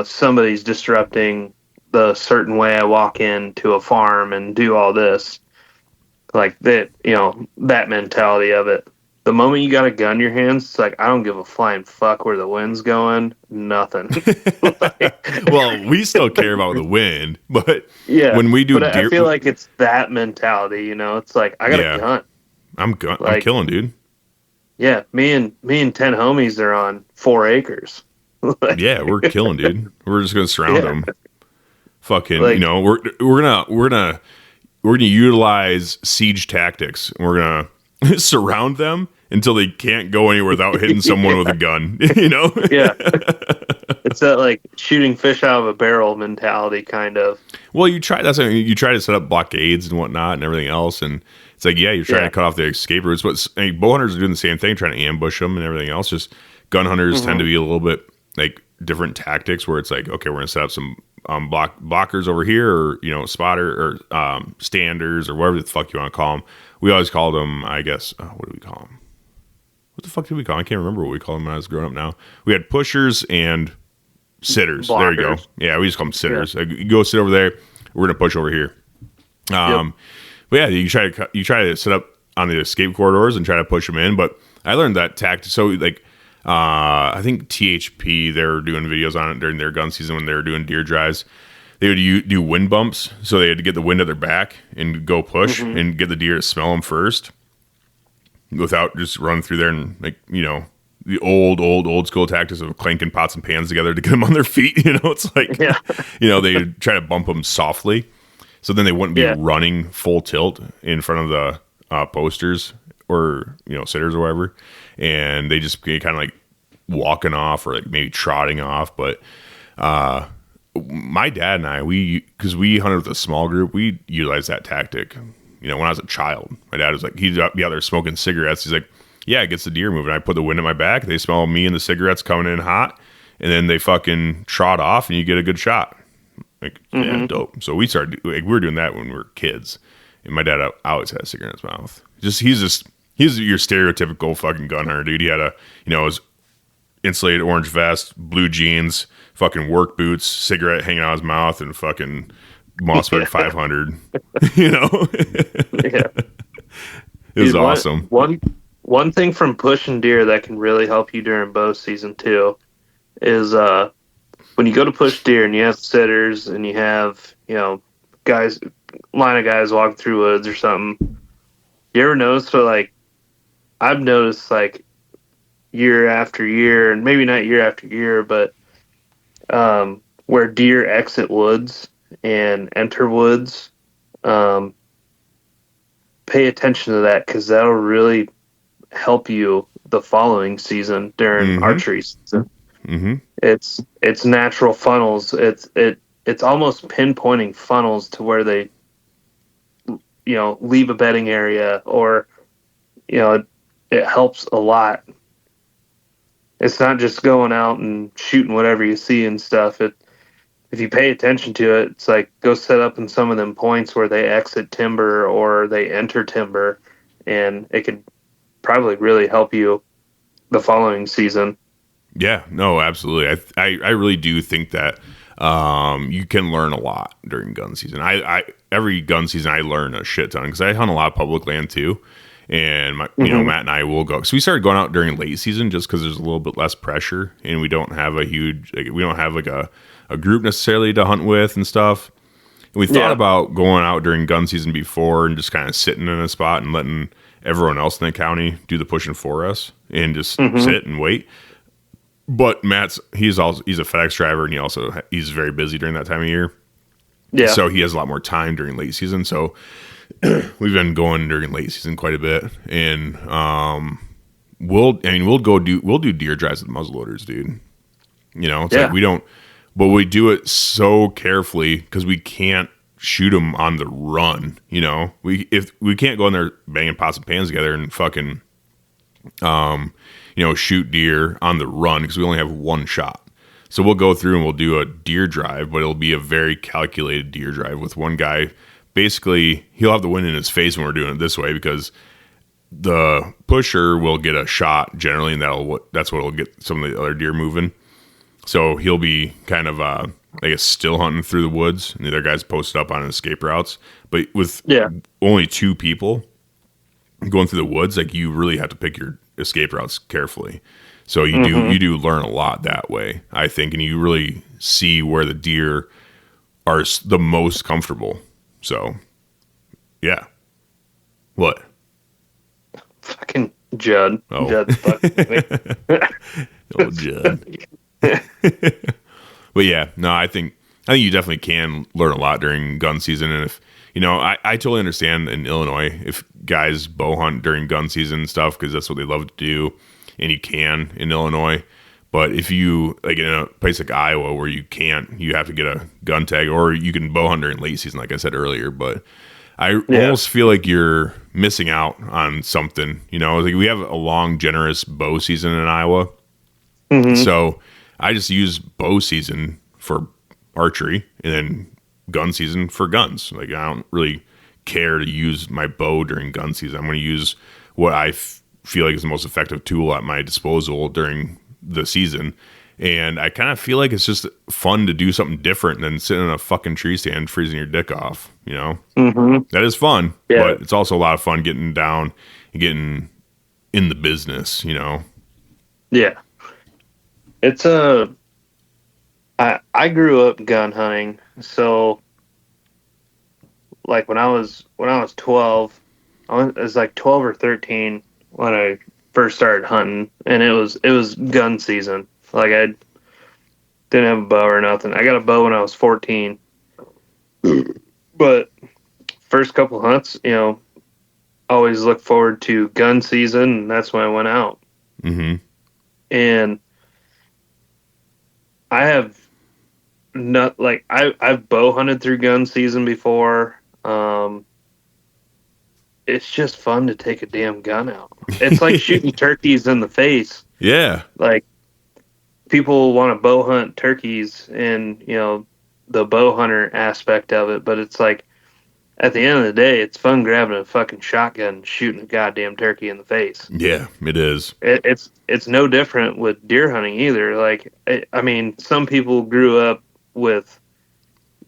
somebody's disrupting the certain way I walk into a farm and do all this, like that. That mentality of it. The moment you got a gun in your hands, it's like, I don't give a flying fuck where the wind's going. Nothing. Well, we still care about the wind, but when we do deer, I feel like it's that mentality. It's like, I got a gun. I'm killing, dude. Yeah, me and 10 homies are on 4 acres. Yeah, we're killing, dude. We're just gonna surround them. Fucking, we're gonna utilize siege tactics. We're gonna surround them until they can't go anywhere without hitting someone with a gun. Yeah, it's that like shooting fish out of a barrel mentality, kind of. Well, you try to set up blockades and whatnot and everything else, and it's like, you're trying to cut off the escape routes. But bow hunters are doing the same thing, trying to ambush them and everything else. Just gun hunters tend to be a little bit like different tactics, where it's like, okay, we're gonna set up some blockers over here, or spotter or standers or whatever the fuck you want to call them. We always called them, I guess. What do we call them? What the fuck did we call them? I can't remember what we called them when I was growing up. Now we had pushers and sitters. Blockers. There you go. Yeah, we just call them sitters. Like, you go sit over there. We're gonna push over here. But yeah, you try to set up on the escape corridors and try to push them in. But I learned that tactic. So like, I think THP, they were doing videos on it during their gun season when they were doing deer drives. They would do wind bumps, so they had to get the wind at their back and go push and get the deer to smell them first without just run through there and, like, the old school tactics of clanking pots and pans together to get them on their feet. It's like, they try to bump them softly, so then they wouldn't be running full tilt in front of the posters or sitters or whatever, and they just kind of like walking off or like maybe trotting off. But my dad and I, because we hunted with a small group, we utilized that tactic. When I was a child, my dad was like, he'd be out there smoking cigarettes. He's like, yeah, it gets the deer moving. I put the wind at my back. They smell me and the cigarettes coming in hot, and then they fucking trot off, and you get a good shot. Like, yeah, dope. So we started, we were doing that when we were kids, and my dad always had a cigarette in his mouth. He's your stereotypical fucking gun hunter, dude. He had his insulated orange vest, blue jeans, fucking work boots, cigarette hanging out of his mouth, and fucking Mossberg 500. Yeah. It was awesome. One thing from pushing deer that can really help you during bow season too is when you go to push deer and you have sitters and you have line of guys walking through woods or something. You ever notice I've noticed year after year, and maybe not year after year, but where deer exit woods and enter woods, pay attention to that, because that'll really help you the following season during archery season. It's natural funnels. It's almost pinpointing funnels to where they leave a bedding area, or it helps a lot. It's not just going out and shooting whatever you see and stuff. If you pay attention to it, it's like go set up in some of them points where they exit timber or they enter timber, and it could probably really help you the following season. Yeah, no, absolutely. I really do think that you can learn a lot during gun season. I every gun season I learn a shit ton, because I hunt a lot of public land too. And Matt and I will go. So we started going out during late season just because there's a little bit less pressure, and we don't have a group necessarily to hunt with and stuff. And we thought about going out during gun season before and just kind of sitting in a spot and letting everyone else in the county do the pushing for us and just sit and wait. But he's a FedEx driver, and he's very busy during that time of year. Yeah. So he has a lot more time during late season. So we've been going during late season quite a bit, and we'll do deer drives with muzzleloaders, dude. Like we don't, but we do it so carefully because we can't shoot them on the run. If we can't go in there banging pots and pans together and fucking shoot deer on the run, because we only have one shot. So we'll go through and we'll do a deer drive, but it'll be a very calculated deer drive with one guy. Basically, he'll have the wind in his face when we're doing it this way, because the pusher will get a shot generally, and that's what will get some of the other deer moving. So he'll be kind of, still hunting through the woods, and the other guy's posted up on escape routes. But with only two people going through the woods, you really have to pick your escape routes carefully. So you do learn a lot that way, I think, and you really see where the deer are the most comfortable. So, yeah. What? Fucking Judd. Oh. Judd's fucking me. Old Judd. But yeah, no, I think you definitely can learn a lot during gun season. And if, I totally understand in Illinois if guys bow hunt during gun season and stuff, because that's what they love to do, and you can in Illinois. But if you, in a place like Iowa where you can't, you have to get a gun tag, or you can bow hunt during late season, like I said earlier. But I almost feel like you're missing out on something. We have a long, generous bow season in Iowa. So I just use bow season for archery and then gun season for guns. I don't really care to use my bow during gun season. I'm going to use what I feel like is the most effective tool at my disposal during the season, and I kind of feel like it's just fun to do something different than sitting in a fucking tree stand freezing your dick off. That is fun, but it's also a lot of fun getting down and getting in the business. Yeah, It's I grew up gun hunting, so like when I was 12, it was like 12 or 13 when I first started hunting, and it was gun season. Like I didn't have a bow or nothing. I got a bow when I was 14, but first couple hunts, always look forward to gun season, and that's when I went out. Mm-hmm. And I have not like I've bow hunted through gun season before. It's just fun to take a damn gun out. It's like shooting turkeys in the face. Yeah. Like people want to bow hunt turkeys and, the bow hunter aspect of it, but it's like at the end of the day, it's fun grabbing a fucking shotgun and shooting a goddamn turkey in the face. Yeah, it is. It's no different with deer hunting either. Like, I mean, some people grew up with,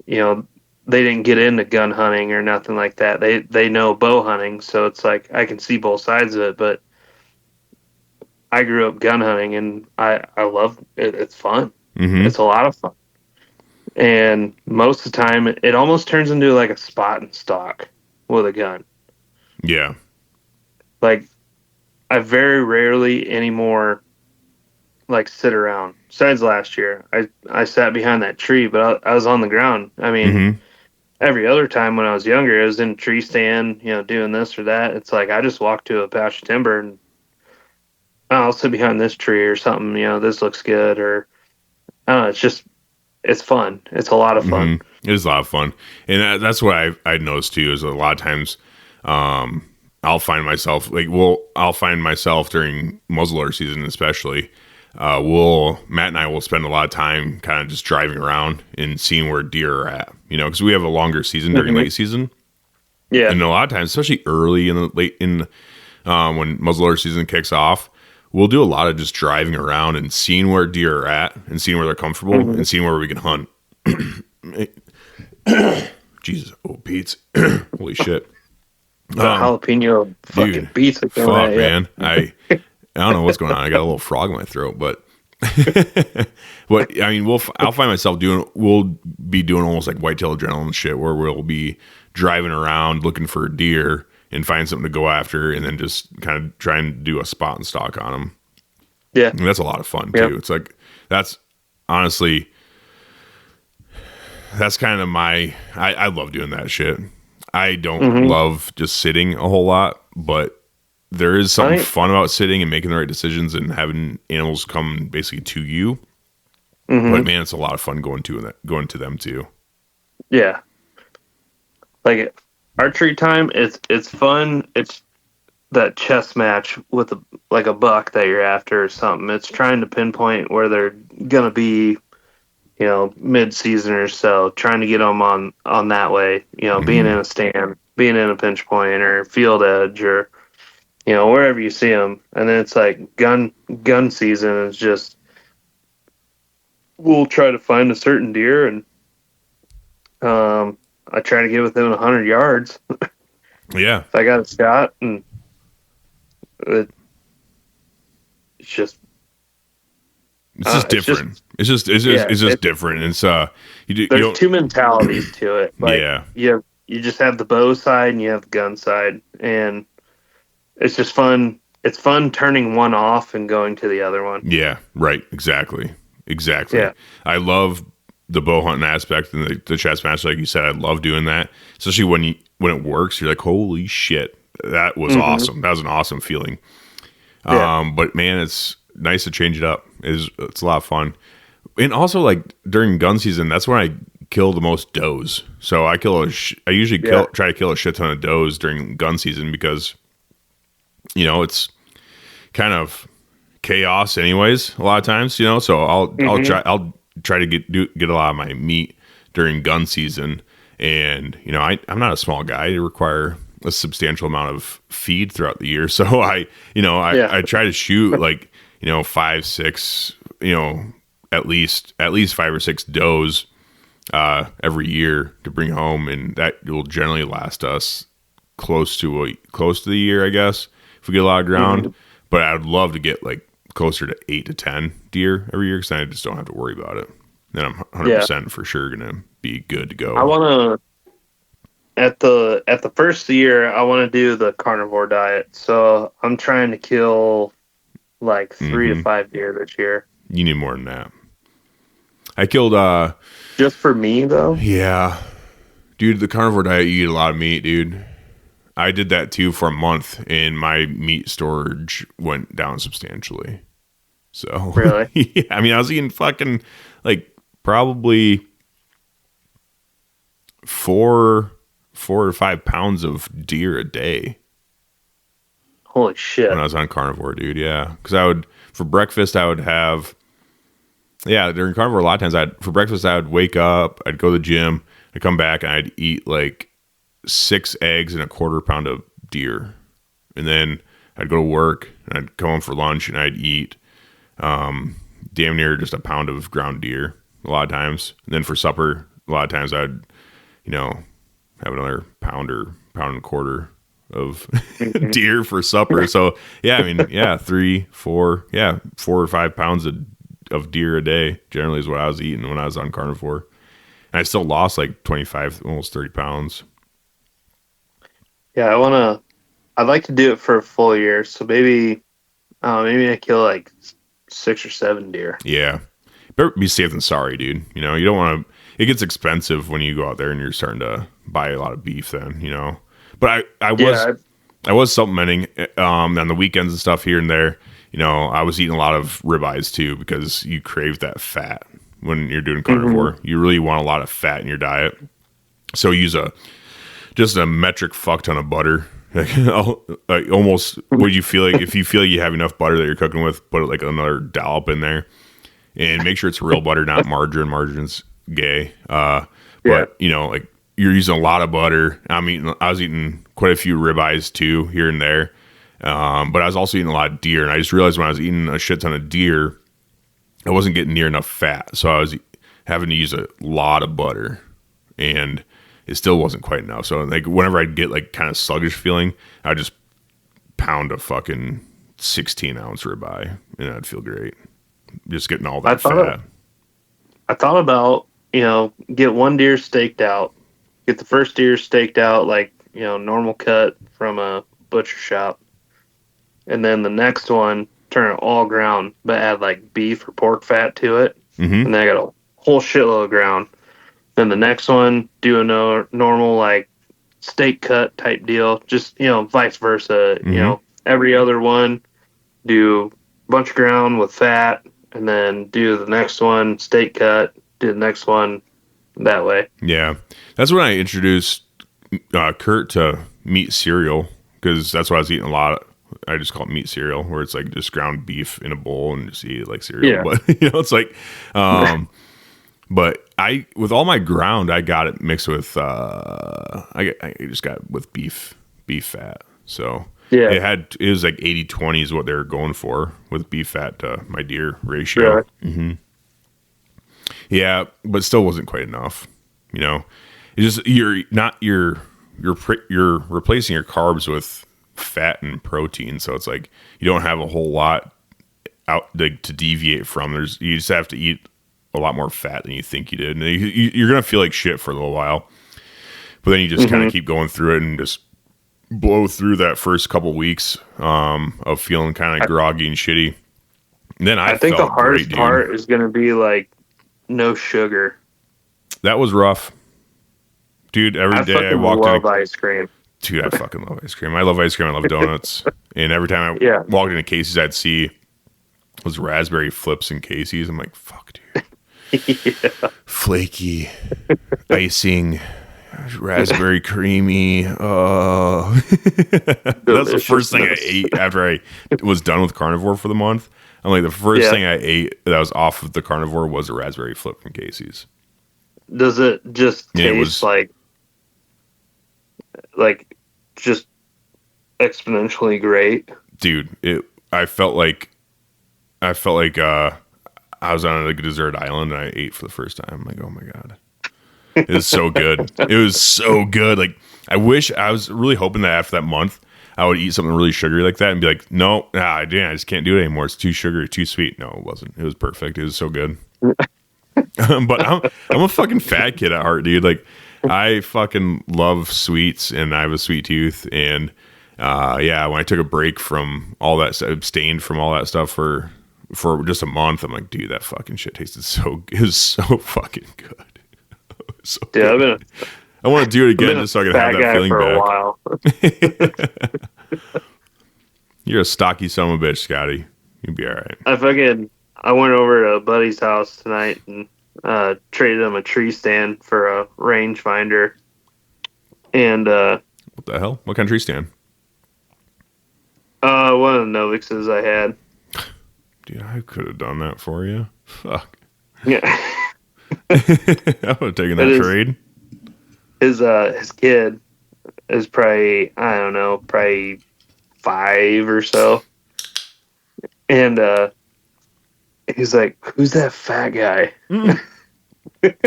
they didn't get into gun hunting or nothing like that. They know bow hunting, so it's like I can see both sides of it. But I grew up gun hunting, and I love it. It's fun. Mm-hmm. It's a lot of fun. And most of the time, it almost turns into like a spot and stalk with a gun. Yeah. Like, I very rarely anymore like sit around. Besides last year, I sat behind that tree, but I was on the ground. I mean, Mm-hmm. every other time when I was younger, I was in a tree stand, doing this or that. It's like I just walked to a patch of timber and I'll sit behind this tree or something. This looks good, or I don't know. It's fun. It's a lot of fun. Mm-hmm. It is a lot of fun, and that's what I noticed too. Is a lot of times, I'll find myself during muzzleloader season, especially. Matt and I will spend a lot of time kind of just driving around and seeing where deer are at, because we have a longer season during late season. Yeah. And a lot of times, especially early when muzzleloader season kicks off, we'll do a lot of just driving around and seeing where deer are at and seeing where they're comfortable and seeing where we can hunt. Jesus. Oh, Pete's. Holy shit. The jalapeno fucking dude, beats it. Fuck, man. I don't know what's going on. I got a little frog in my throat, but I mean, I'll find myself we'll be doing almost like whitetail adrenaline shit where we'll be driving around looking for a deer and find something to go after and then just kind of try and do a spot and stalk on them. Yeah. And that's a lot of fun too. It's like, that's honestly, that's kind of I love doing that shit. I don't love just sitting a whole lot, but there is something fun about sitting and making the right decisions and having animals come basically to you. Mm-hmm. But man, it's a lot of fun going to them too. Yeah. Like archery time, it's fun. It's that chess match with a buck that you're after or something. It's trying to pinpoint where they're gonna be, mid-season or so. Trying to get them on that way. Being in a stand, being in a pinch point or field edge or wherever you see them. And then it's like gun season is just we'll try to find a certain deer and I try to get within 100 yards. Yeah. If I got a shot, and it's just different. It's just different. It's there's two mentalities to it. Like, yeah. You just have the bow side and you have the gun side, and it's just fun. It's fun turning one off and going to the other one. Yeah. Right. Exactly. Yeah. I love the bow hunting aspect and the chess match, like you said. I love doing that, especially when it works. You're like, holy shit, that was awesome. That was an awesome feeling. Yeah. But man, it's nice to change it up. It's a lot of fun, and also like during gun season, that's when I kill the most does. So I usually try to kill a shit ton of does during gun season because it's kind of chaos anyways a lot of times, so I'll try to get a lot of my meat during gun season. And I'm not a small guy. I require a substantial amount of feed throughout the year, so I try to shoot like 5, 6, at least 5 or 6 does every year to bring home, and that will generally last us close to the year, I guess, if we get a lot of ground. But I'd love to get like closer to 8 to 10 deer every year because I just don't have to worry about it. Then I'm 100% for sure gonna be good to go. I want to at the first year I want to do the carnivore diet. So I'm trying to kill like 3 to 5 deer this year. You need more than that. I killed just for me though. Yeah, dude, the carnivore diet, you eat a lot of meat, dude. I did that too for a month, and my meat storage went down substantially. So really, yeah, I mean, I was eating fucking like probably 4 or 5 pounds of deer a day. Holy shit! When I was on carnivore, dude, yeah, because for breakfast I would have. Yeah, during carnivore, a lot of times for breakfast, I would wake up, I'd go to the gym, I'd come back, and I'd eat like 6 eggs and a quarter pound of deer. And then I'd go to work, and I'd come home for lunch, and I'd eat damn near just a pound of ground deer a lot of times. And then for supper, a lot of times I'd, have another pound and a quarter of deer for supper. So, yeah, I mean, yeah, 4 or 5 pounds of deer a day generally is what I was eating when I was on carnivore, and I still lost like 25, almost 30 pounds. Yeah, I'd like to do it for a full year, so maybe I kill like 6 or 7 deer. Yeah, better be safe than sorry, dude. You don't want to. It gets expensive when you go out there and you're starting to buy a lot of beef. Then but I was supplementing on the weekends and stuff here and there. I was eating a lot of ribeyes too because you crave that fat when you're doing carnivore. Mm-hmm. You really want a lot of fat in your diet. So use just a metric fuck ton of butter. Like almost what you feel like if you feel like you have enough butter that you're cooking with, put like another dollop in there, and make sure it's real butter, not margarine. Margarine's gay. But like you're using a lot of butter. I was eating quite a few ribeyes too here and there. But I was also eating a lot of deer, and I just realized when I was eating a shit ton of deer, I wasn't getting near enough fat, so I was having to use a lot of butter, and it still wasn't quite enough. So like whenever I'd get like kind of sluggish feeling, I'd just pound a fucking 16-ounce ribeye, and I'd feel great, just getting all that fat. I thought about get one deer staked out, get the first deer staked out like normal cut from a butcher shop. And then the next one, turn it all ground, but add like beef or pork fat to it. Mm-hmm. And then I got a whole shitload of ground. Then the next one, do a normal like steak cut type deal. Just, vice versa. Mm-hmm. Every other one, do a bunch of ground with fat. And then do the next one, steak cut. Do the next one that way. Yeah. That's when I introduced Kurt to meat cereal. Because that's what I was eating a lot of. I just call it meat cereal, where it's like just ground beef in a bowl and just eat it like cereal. Yeah. But it's like, but with all my ground, I got it mixed with, I just got it with beef fat. So yeah, it was like 80-20 is what they were going for with beef fat to my deer ratio. Yeah. Mm-hmm. Yeah, but still wasn't quite enough. It's just you're replacing your carbs with fat and protein, so it's like you don't have a whole lot out like to deviate from. You just have to eat a lot more fat than you think you did, and you're gonna feel like shit for a little while, but then you just kind of keep going through it and just blow through that first couple weeks of feeling kind of groggy and shitty. And then I think the hardest part is gonna be like no sugar. That was rough, dude. Every day I walked in ice cream. Dude, I fucking love ice cream. I love ice cream. I love donuts. And every time I walked into Casey's, I'd see those raspberry flips in Casey's. I'm like, fuck, dude. Yeah. Flaky, icing, raspberry creamy. Oh. That's the first thing I ate after I was done with carnivore for the month. I'm like, the first thing I ate that was off of the carnivore was a raspberry flip from Casey's. Does it just taste like just exponentially great? Dude, I felt like I was on a desert island and I ate for the first time. I'm like, oh my God. It was so good. It was so good. Like, I was really hoping that after that month I would eat something really sugary like that and be like, no, I just can't do it anymore. It's too sugary, too sweet. No, it wasn't. It was perfect. It was so good. But I'm a fucking fat kid at heart, dude. Like, I fucking love sweets, and I have a sweet tooth. And when I took a break from all that, abstained from all that stuff for just a month, I'm like, dude, that fucking shit tasted it was so fucking good. So yeah, good. I want to do it again just so I can have that feeling back. A while. You're a stocky son of a bitch, Scotty. You'll be all right. I went over to a buddy's house tonight and traded him a tree stand for a rangefinder. And what the hell? What kind of tree stand? One of the Novixes I had. Dude, I could have done that for you. Fuck. Yeah. I would have taken that trade. His kid is probably, I don't know, probably 5 or so. And he's like, who's that fat guy?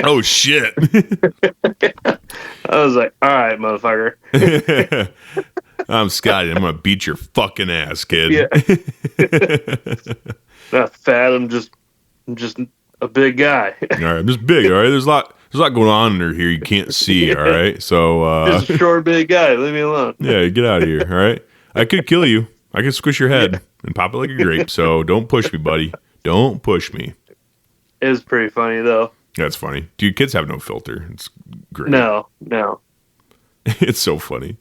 Oh, shit. I was like, all right, motherfucker. I'm Scotty. I'm going to beat your fucking ass, kid. Yeah. Not fat. I'm just a big guy. All right. I'm just big. All right. There's a lot going on under here you can't see. All right. So, just a short, big guy. Leave me alone. Yeah. Get out of here. All right. I could kill you. I could squish your head and pop it like a grape. So don't push me, buddy. Don't push me. It was pretty funny, though. That's funny. Dude, kids have no filter. It's great. No. It's so funny.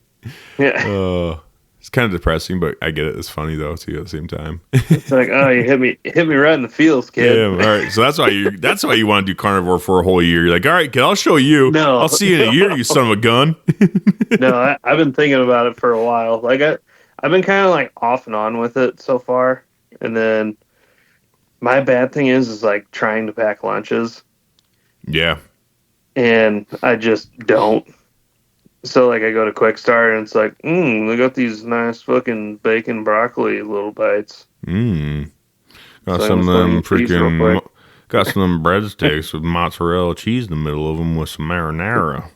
Yeah. It's kind of depressing, but I get it. It's funny though too at the same time. It's like, oh, you hit me right in the feels, kid. Yeah. All right. So that's why you want to do carnivore for a whole year. You're like, all right, kid, I'll show you. No. I'll see you in a year, you son of a gun. No, I've been thinking about it for a while. Like I've been kind of like off and on with it so far, and then my bad thing is like trying to pack lunches. Yeah. And I just don't. So, like, I go to Quick Start, and it's like, they got these nice fucking bacon broccoli little bites. Got some of them breadsticks with mozzarella cheese in the middle of them with some marinara.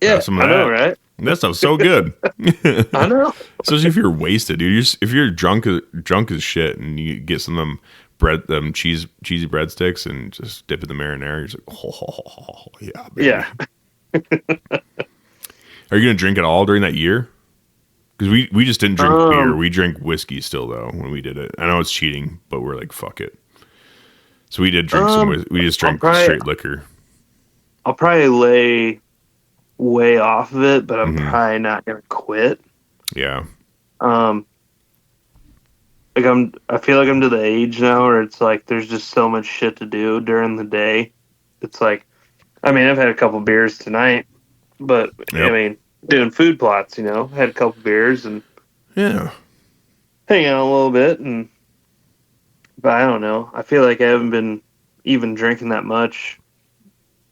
Yeah, I know, right? That stuff's so good. I know. Especially if you're wasted, dude. If you're drunk as shit, and you get some of them cheesy breadsticks and just dip in the marinara, you're just like, yeah, baby. Yeah. Are you going to drink it all during that year? Because we just didn't drink beer. We drank whiskey still, though, when we did it. I know it's cheating, but we're like, fuck it. So we did drink we just drank straight liquor. I'll probably lay way off of it, but I'm probably not going to quit. Yeah. I feel like I'm to the age now where it's like there's just so much shit to do during the day. It's like, I mean, I've had a couple beers tonight. But, I mean, doing food plots, had a couple beers and hang out a little bit. But I don't know. I feel like I haven't been even drinking that much.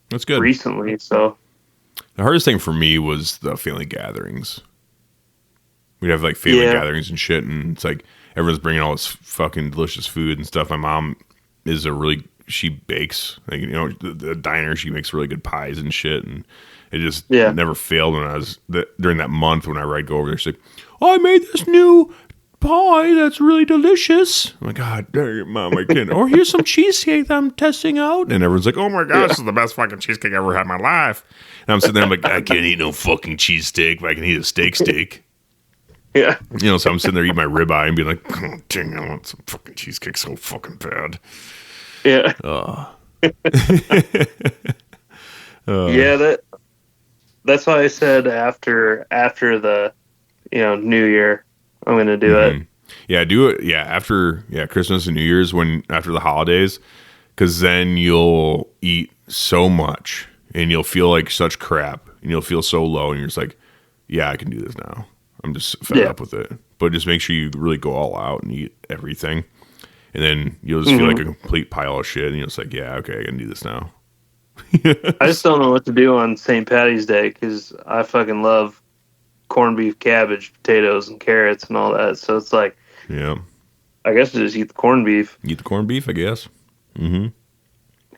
That's good. Recently, so. The hardest thing for me was the family gatherings. We'd have, like, family gatherings and shit, and it's like everyone's bringing all this fucking delicious food and stuff. My mom is she bakes. Like, the diner, she makes really good pies and shit, and it just never failed when I was during that month whenever I'd go over there. She's like, I made this new pie that's really delicious. I'm like, God dang it, Mom, I can't. Or here's some cheesecake that I'm testing out. And everyone's like, oh my gosh, this is the best fucking cheesecake I ever had in my life. And I'm sitting there, I'm like, I can't eat no fucking cheesesteak, but I can eat a steak. Yeah. So I'm sitting there eating my ribeye and being like, oh, dang, I want some fucking cheesecake so fucking bad. Yeah. That's why I said after the New Year I'm gonna do it. Yeah, do it. Yeah, after Christmas and New Year's, after the holidays, because then you'll eat so much and you'll feel like such crap and you'll feel so low and you're just like, yeah, I can do this now. I'm just fed up with it. But just make sure you really go all out and eat everything, and then you'll just feel like a complete pile of shit and you're just like, yeah, okay, I can do this now. I just don't know what to do on St. Patty's Day because I fucking love corned beef, cabbage, potatoes, and carrots and all that. So it's like, yeah, I guess just eat the corned beef. Eat the corned beef, I guess.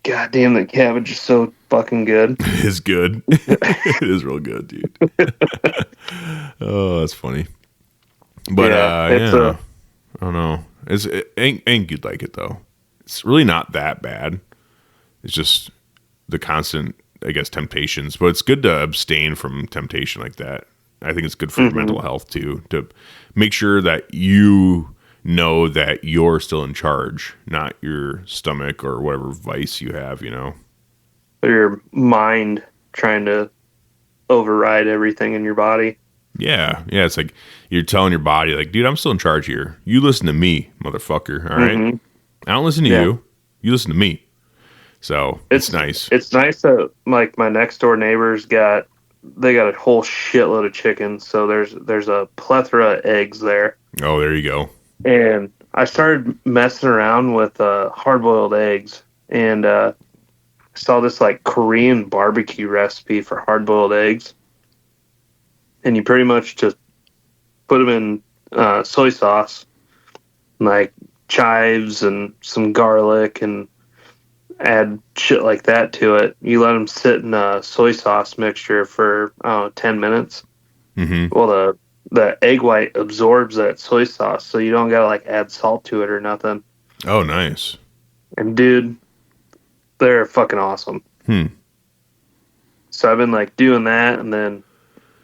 God damn, that cabbage is so fucking good. It is good. It is real good, dude. Oh, that's funny. But yeah, I don't know. It ain't good like it though. It's really not that bad. It's just the constant, I guess, temptations. But it's good to abstain from temptation like that. I think it's good for your mental health too, to make sure that you know that you're still in charge, not your stomach or whatever vice you have, you know. your mind trying to override everything in your body. Yeah. It's like you're telling your body, like, dude, I'm still in charge here. You listen to me, motherfucker. All right. I don't listen to you. You listen to me. So it's nice. It's nice that like my next door neighbors got a whole shitload of chickens. So there's a plethora of eggs there. Oh, there you go. And I started messing around with hard boiled eggs, and saw this like Korean barbecue recipe for hard boiled eggs. And you pretty much just put them in soy sauce, like chives and some garlic, and add shit like that to it. You let them sit in a soy sauce mixture for 10 minutes. Well, the egg white absorbs that soy sauce, so you don't gotta like add salt to it or nothing. Oh, nice. And dude, they're fucking awesome. So I've been like doing that, and then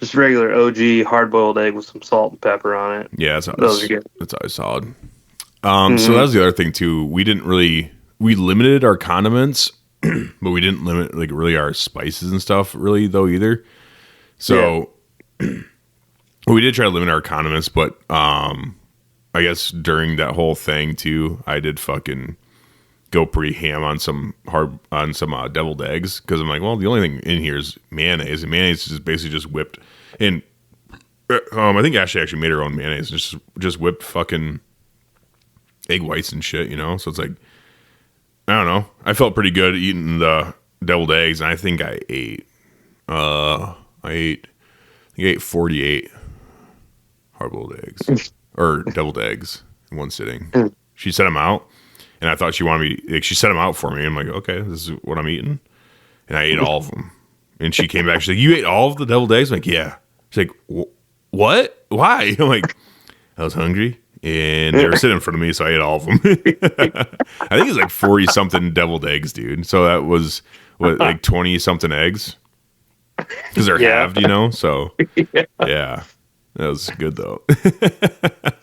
just regular OG hard-boiled egg with some salt and pepper on it. Yeah, those are good. That's always solid. So that was the other thing too. We limited our condiments, but we didn't limit like really our spices and stuff really though either. So we did try to limit our condiments, but I guess during that whole thing too, I did fucking go pretty ham on some deviled eggs, because I'm like, well, the only thing in here is mayonnaise, and mayonnaise is basically just whipped. And I think Ashley actually made her own mayonnaise, just whipped fucking egg whites and shit, you know. So it's like, I don't know. I felt pretty good eating the deviled eggs, and I think I ate 48 hard-boiled eggs or deviled eggs in one sitting. She set them out. And I thought she wanted me, like, she set them out for me. I'm like, okay, this is what I'm eating. And I ate all of them. And she came back. She's like, you ate all of the deviled eggs? I'm like, yeah. She's like, what? Why? I'm like, I was hungry. And they were sitting in front of me, so I ate all of them. I think it's like 40-something deviled eggs, dude. So that was, like 20-something eggs? Because they're halved, you know? So, yeah. That was good, though.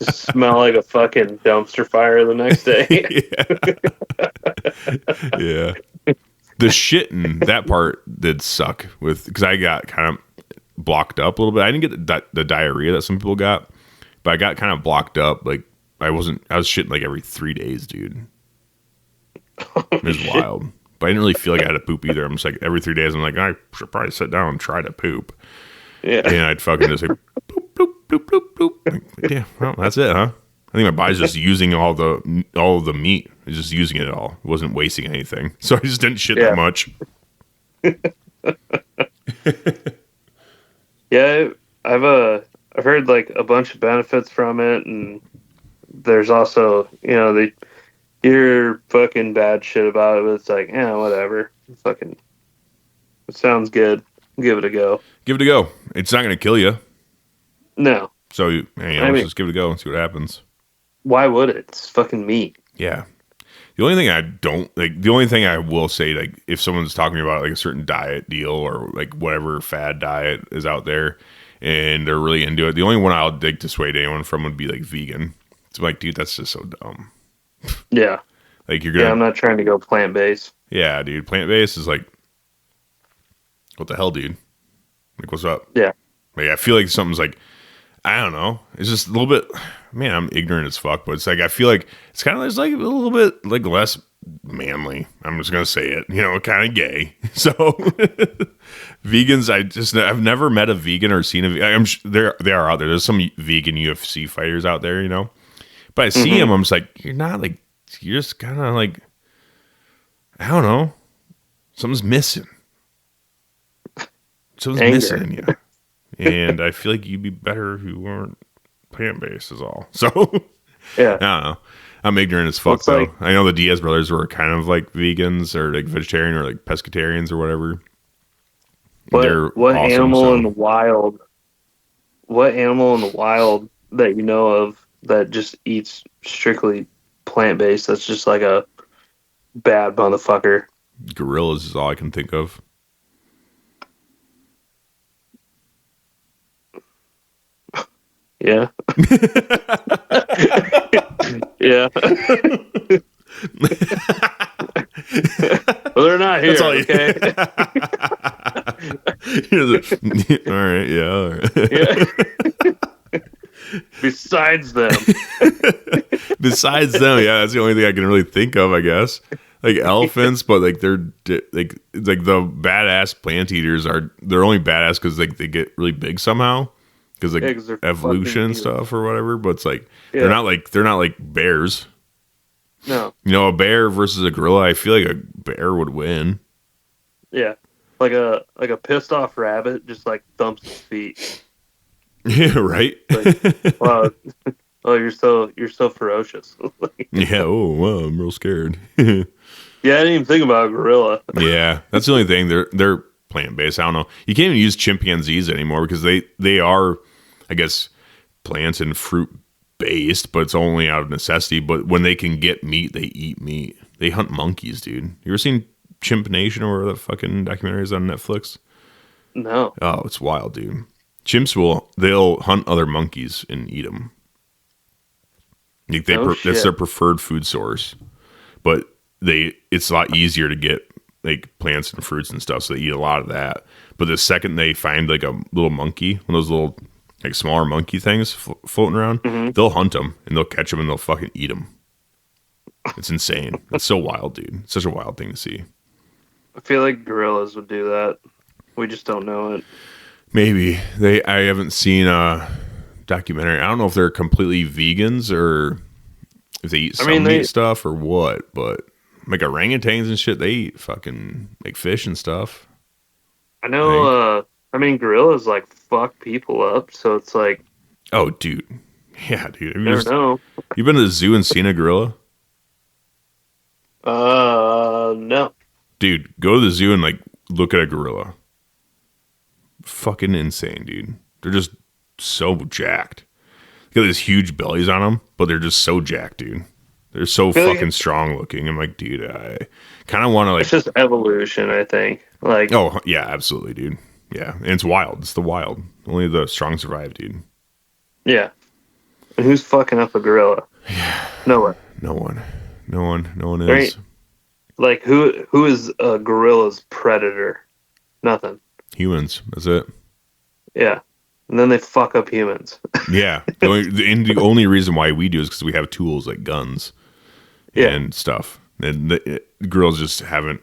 Smell like a fucking dumpster fire the next day. Yeah. The shitting, that part did suck because I got kind of blocked up a little bit. I didn't get the diarrhea that some people got, but I got kind of blocked up. Like I was shitting like every 3 days, dude. It was wild. But I didn't really feel like I had to poop either. I'm just like, every 3 days, I'm like, I should probably sit down and try to poop. Yeah. And I'd fucking just like, bloop, bloop, bloop, bloop, bloop. Like, yeah, well, that's it, huh? I think my body's just using all of the meat. It's just using it all. It wasn't wasting anything. So I just didn't shit that much. Yeah, I've heard like a bunch of benefits from it, and there's also, you know, they hear fucking bad shit about it, but it's like, yeah, whatever. Fucking, it sounds good. Give it a go. Give it a go. It's not going to kill you. No. So, let's just give it a go and see what happens. Why would it? It's fucking meat. Yeah. The only thing I will say, like, if someone's talking about like a certain diet deal or like whatever fad diet is out there and they're really into it, the only one I'll dig to sway anyone from would be like vegan. It's like, dude, that's just so dumb. Yeah. Like you're gonna. Yeah, I'm not trying to go plant based. Yeah, dude. Plant based is like, what the hell, dude? Like, what's up? Yeah. Like, I feel like something's like, I don't know. It's just a little bit, man, I'm ignorant as fuck, but it's like, I feel like it's kind of just like a little bit like less manly. I'm just going to say it, you know, kind of gay. So vegans, I've never met a vegan or seen they are out there. There's some vegan UFC fighters out there, you know, but I see them. I'm just like, you're just kind of like, I don't know. Something's missing. Something's missing in you. And I feel like you'd be better if you weren't plant-based is all. So, yeah. I don't know. I'm ignorant as fuck, though. I know the Diaz brothers were kind of like vegans or like vegetarian or like pescatarians or whatever. What animal in the wild that you know of that just eats strictly plant-based, that's just like a bad motherfucker. Gorillas is all I can think of. Yeah. Yeah. Well, they're not here, okay? All right, yeah, all right. Yeah. Besides them. Besides them, yeah, that's the only thing I can really think of, I guess. Like elephants, but like they're like it's like the badass plant eaters they're only badass because like they get really big somehow because like evolution and stuff or whatever. But it's like they're not like bears. No, you know, a bear versus a gorilla. I feel like a bear would win. Yeah, like a pissed off rabbit just like thumps his feet. Yeah, right. Like, wow. Oh, you're so ferocious. Yeah. Oh, wow, I'm real scared. Yeah, I didn't even think about a gorilla. Yeah, that's the only thing. They're plant based. I don't know. You can't even use chimpanzees anymore because they are, I guess, plants and fruit based, but it's only out of necessity. But when they can get meat, they eat meat. They hunt monkeys, dude. You ever seen Chimp Nation or whatever the fucking documentary is on Netflix? No. Oh, it's wild, dude. Chimps they'll hunt other monkeys and eat them. Like that's their preferred food source. But it's a lot easier to get like plants and fruits and stuff, so they eat a lot of that. But the second they find like a little monkey, one of those little like smaller monkey things floating around, they'll hunt them and they'll catch them and they'll fucking eat them. It's insane. It's so wild, dude. It's such a wild thing to see. I feel like gorillas would do that. We just don't know it. Maybe I haven't seen a documentary. I don't know if they're completely vegans or if they eat some meat stuff or what, but like orangutans and shit, they eat fucking like fish and stuff. I know. Gorillas like fuck people up, so it's like. Oh, dude. Yeah, dude. I don't know. You been to the zoo and seen a gorilla? No. Dude, go to the zoo and like look at a gorilla. Fucking insane, dude. They're just so jacked. They got these huge bellies on them, but they're just so jacked, dude. They're so fucking strong looking. I'm like, dude, I kind of want to like. It's just evolution, I think. Like. Oh yeah, absolutely, dude. Yeah, and it's wild. It's the wild. Only the strong survive, dude. Yeah. And who's fucking up a gorilla? Yeah. No one. No one is. Right? Like who is a gorilla's predator? Nothing. Humans. That's it. Yeah. And then they fuck up humans. Yeah. The only reason why we do is because we have tools like guns and stuff. And the girls just haven't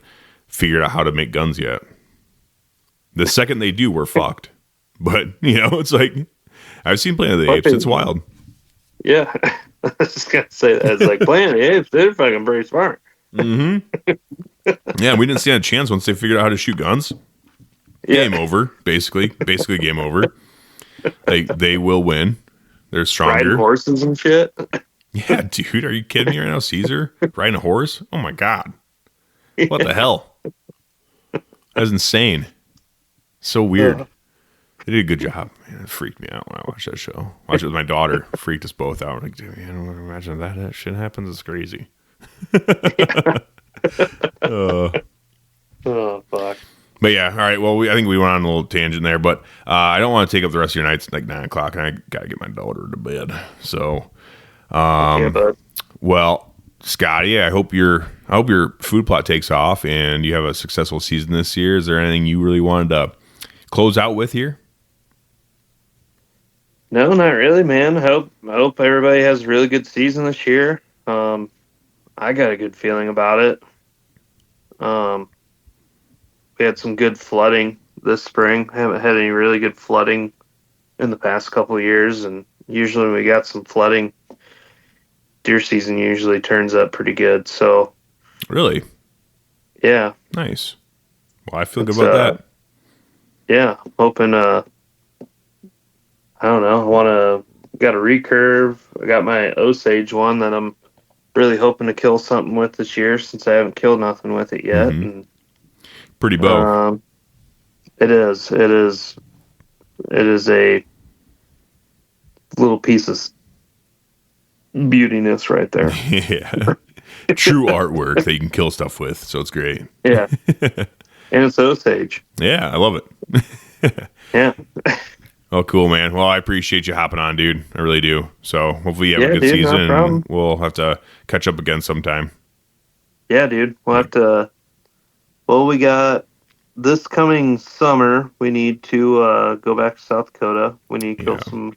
figured out how to make guns yet. The second they do, we're fucked. But, it's like, I've seen Planet of the Apes. It's wild. Yeah. I was just going to say that. It's like, Planet of the Apes, they're fucking pretty smart. Mm-hmm. Yeah, we didn't stand a chance once they figured out how to shoot guns. Game over, basically. Basically game over. They will win. They're stronger. Riding horses and shit. Yeah, dude, are you kidding me right now? Caesar riding a horse? Oh my god! What the hell? That's insane. So weird. They did a good job. Man, it freaked me out when I watched that show. Watched it with my daughter. Freaked us both out. Like, dude, I don't imagine that shit happens. It's crazy. Oh fuck. But yeah, all right. Well, I think we went on a little tangent there, but I don't want to take up the rest of your nights. Like 9 o'clock, and I gotta get my daughter to bed. So, well, Scotty, I hope your food plot takes off and you have a successful season this year. Is there anything you really wanted to close out with here? No, not really, man. I hope everybody has a really good season this year. I got a good feeling about it. We had some good flooding this spring. Haven't had any really good flooding in the past couple of years, and usually when we got some flooding, deer season usually turns up pretty good. So, really, yeah, nice. Well, I feel good about that. Yeah, hoping. I don't know. Got a recurve. I got my Osage one that I'm really hoping to kill something with this year, since I haven't killed nothing with it yet. Mm-hmm. And pretty bow. It is a little piece of beautiness right there. Yeah. True artwork that you can kill stuff with. So it's great. Yeah. And it's Osage. Yeah, I love it. Yeah. Oh, cool, man. Well, I appreciate you hopping on, dude. I really do. So hopefully you have a good dude, season. no problem. And we'll have to catch up again sometime. Yeah, dude. We'll have to. Well, we got this coming summer. We need to go back to South Dakota. We need to kill some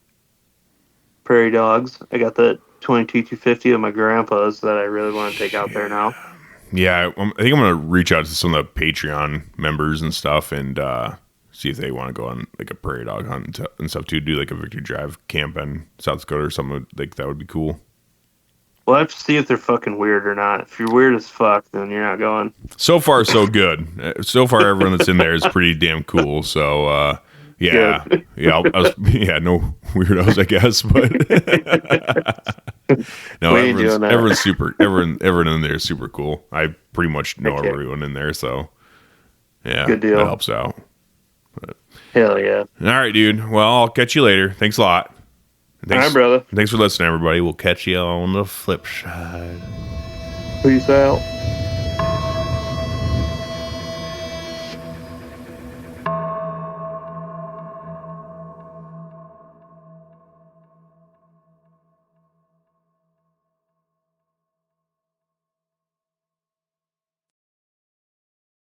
prairie dogs. I got that 22-250 of my grandpa's that I really want to take out there now. Yeah, I think I'm going to reach out to some of the Patreon members and stuff and see if they want to go on like a prairie dog hunt and stuff too. Do like a Victory Drive camp in South Dakota or something. Like that would be cool. We'll have to see if they're fucking weird or not. If you're weird as fuck, then you're not going. So far, so good. So far, everyone that's in there is pretty damn cool. So, yeah, Good. yeah, no weirdos, I guess, but no, We ain't doing that. everyone's super. Everyone in there is super cool. I pretty much know Okay. everyone in there, so yeah, Good deal. That helps out. But, Hell yeah. all right, dude. Well, I'll catch you later. Thanks a lot. All right, brother. Thanks for listening, everybody. We'll catch you on the flip side. Peace out.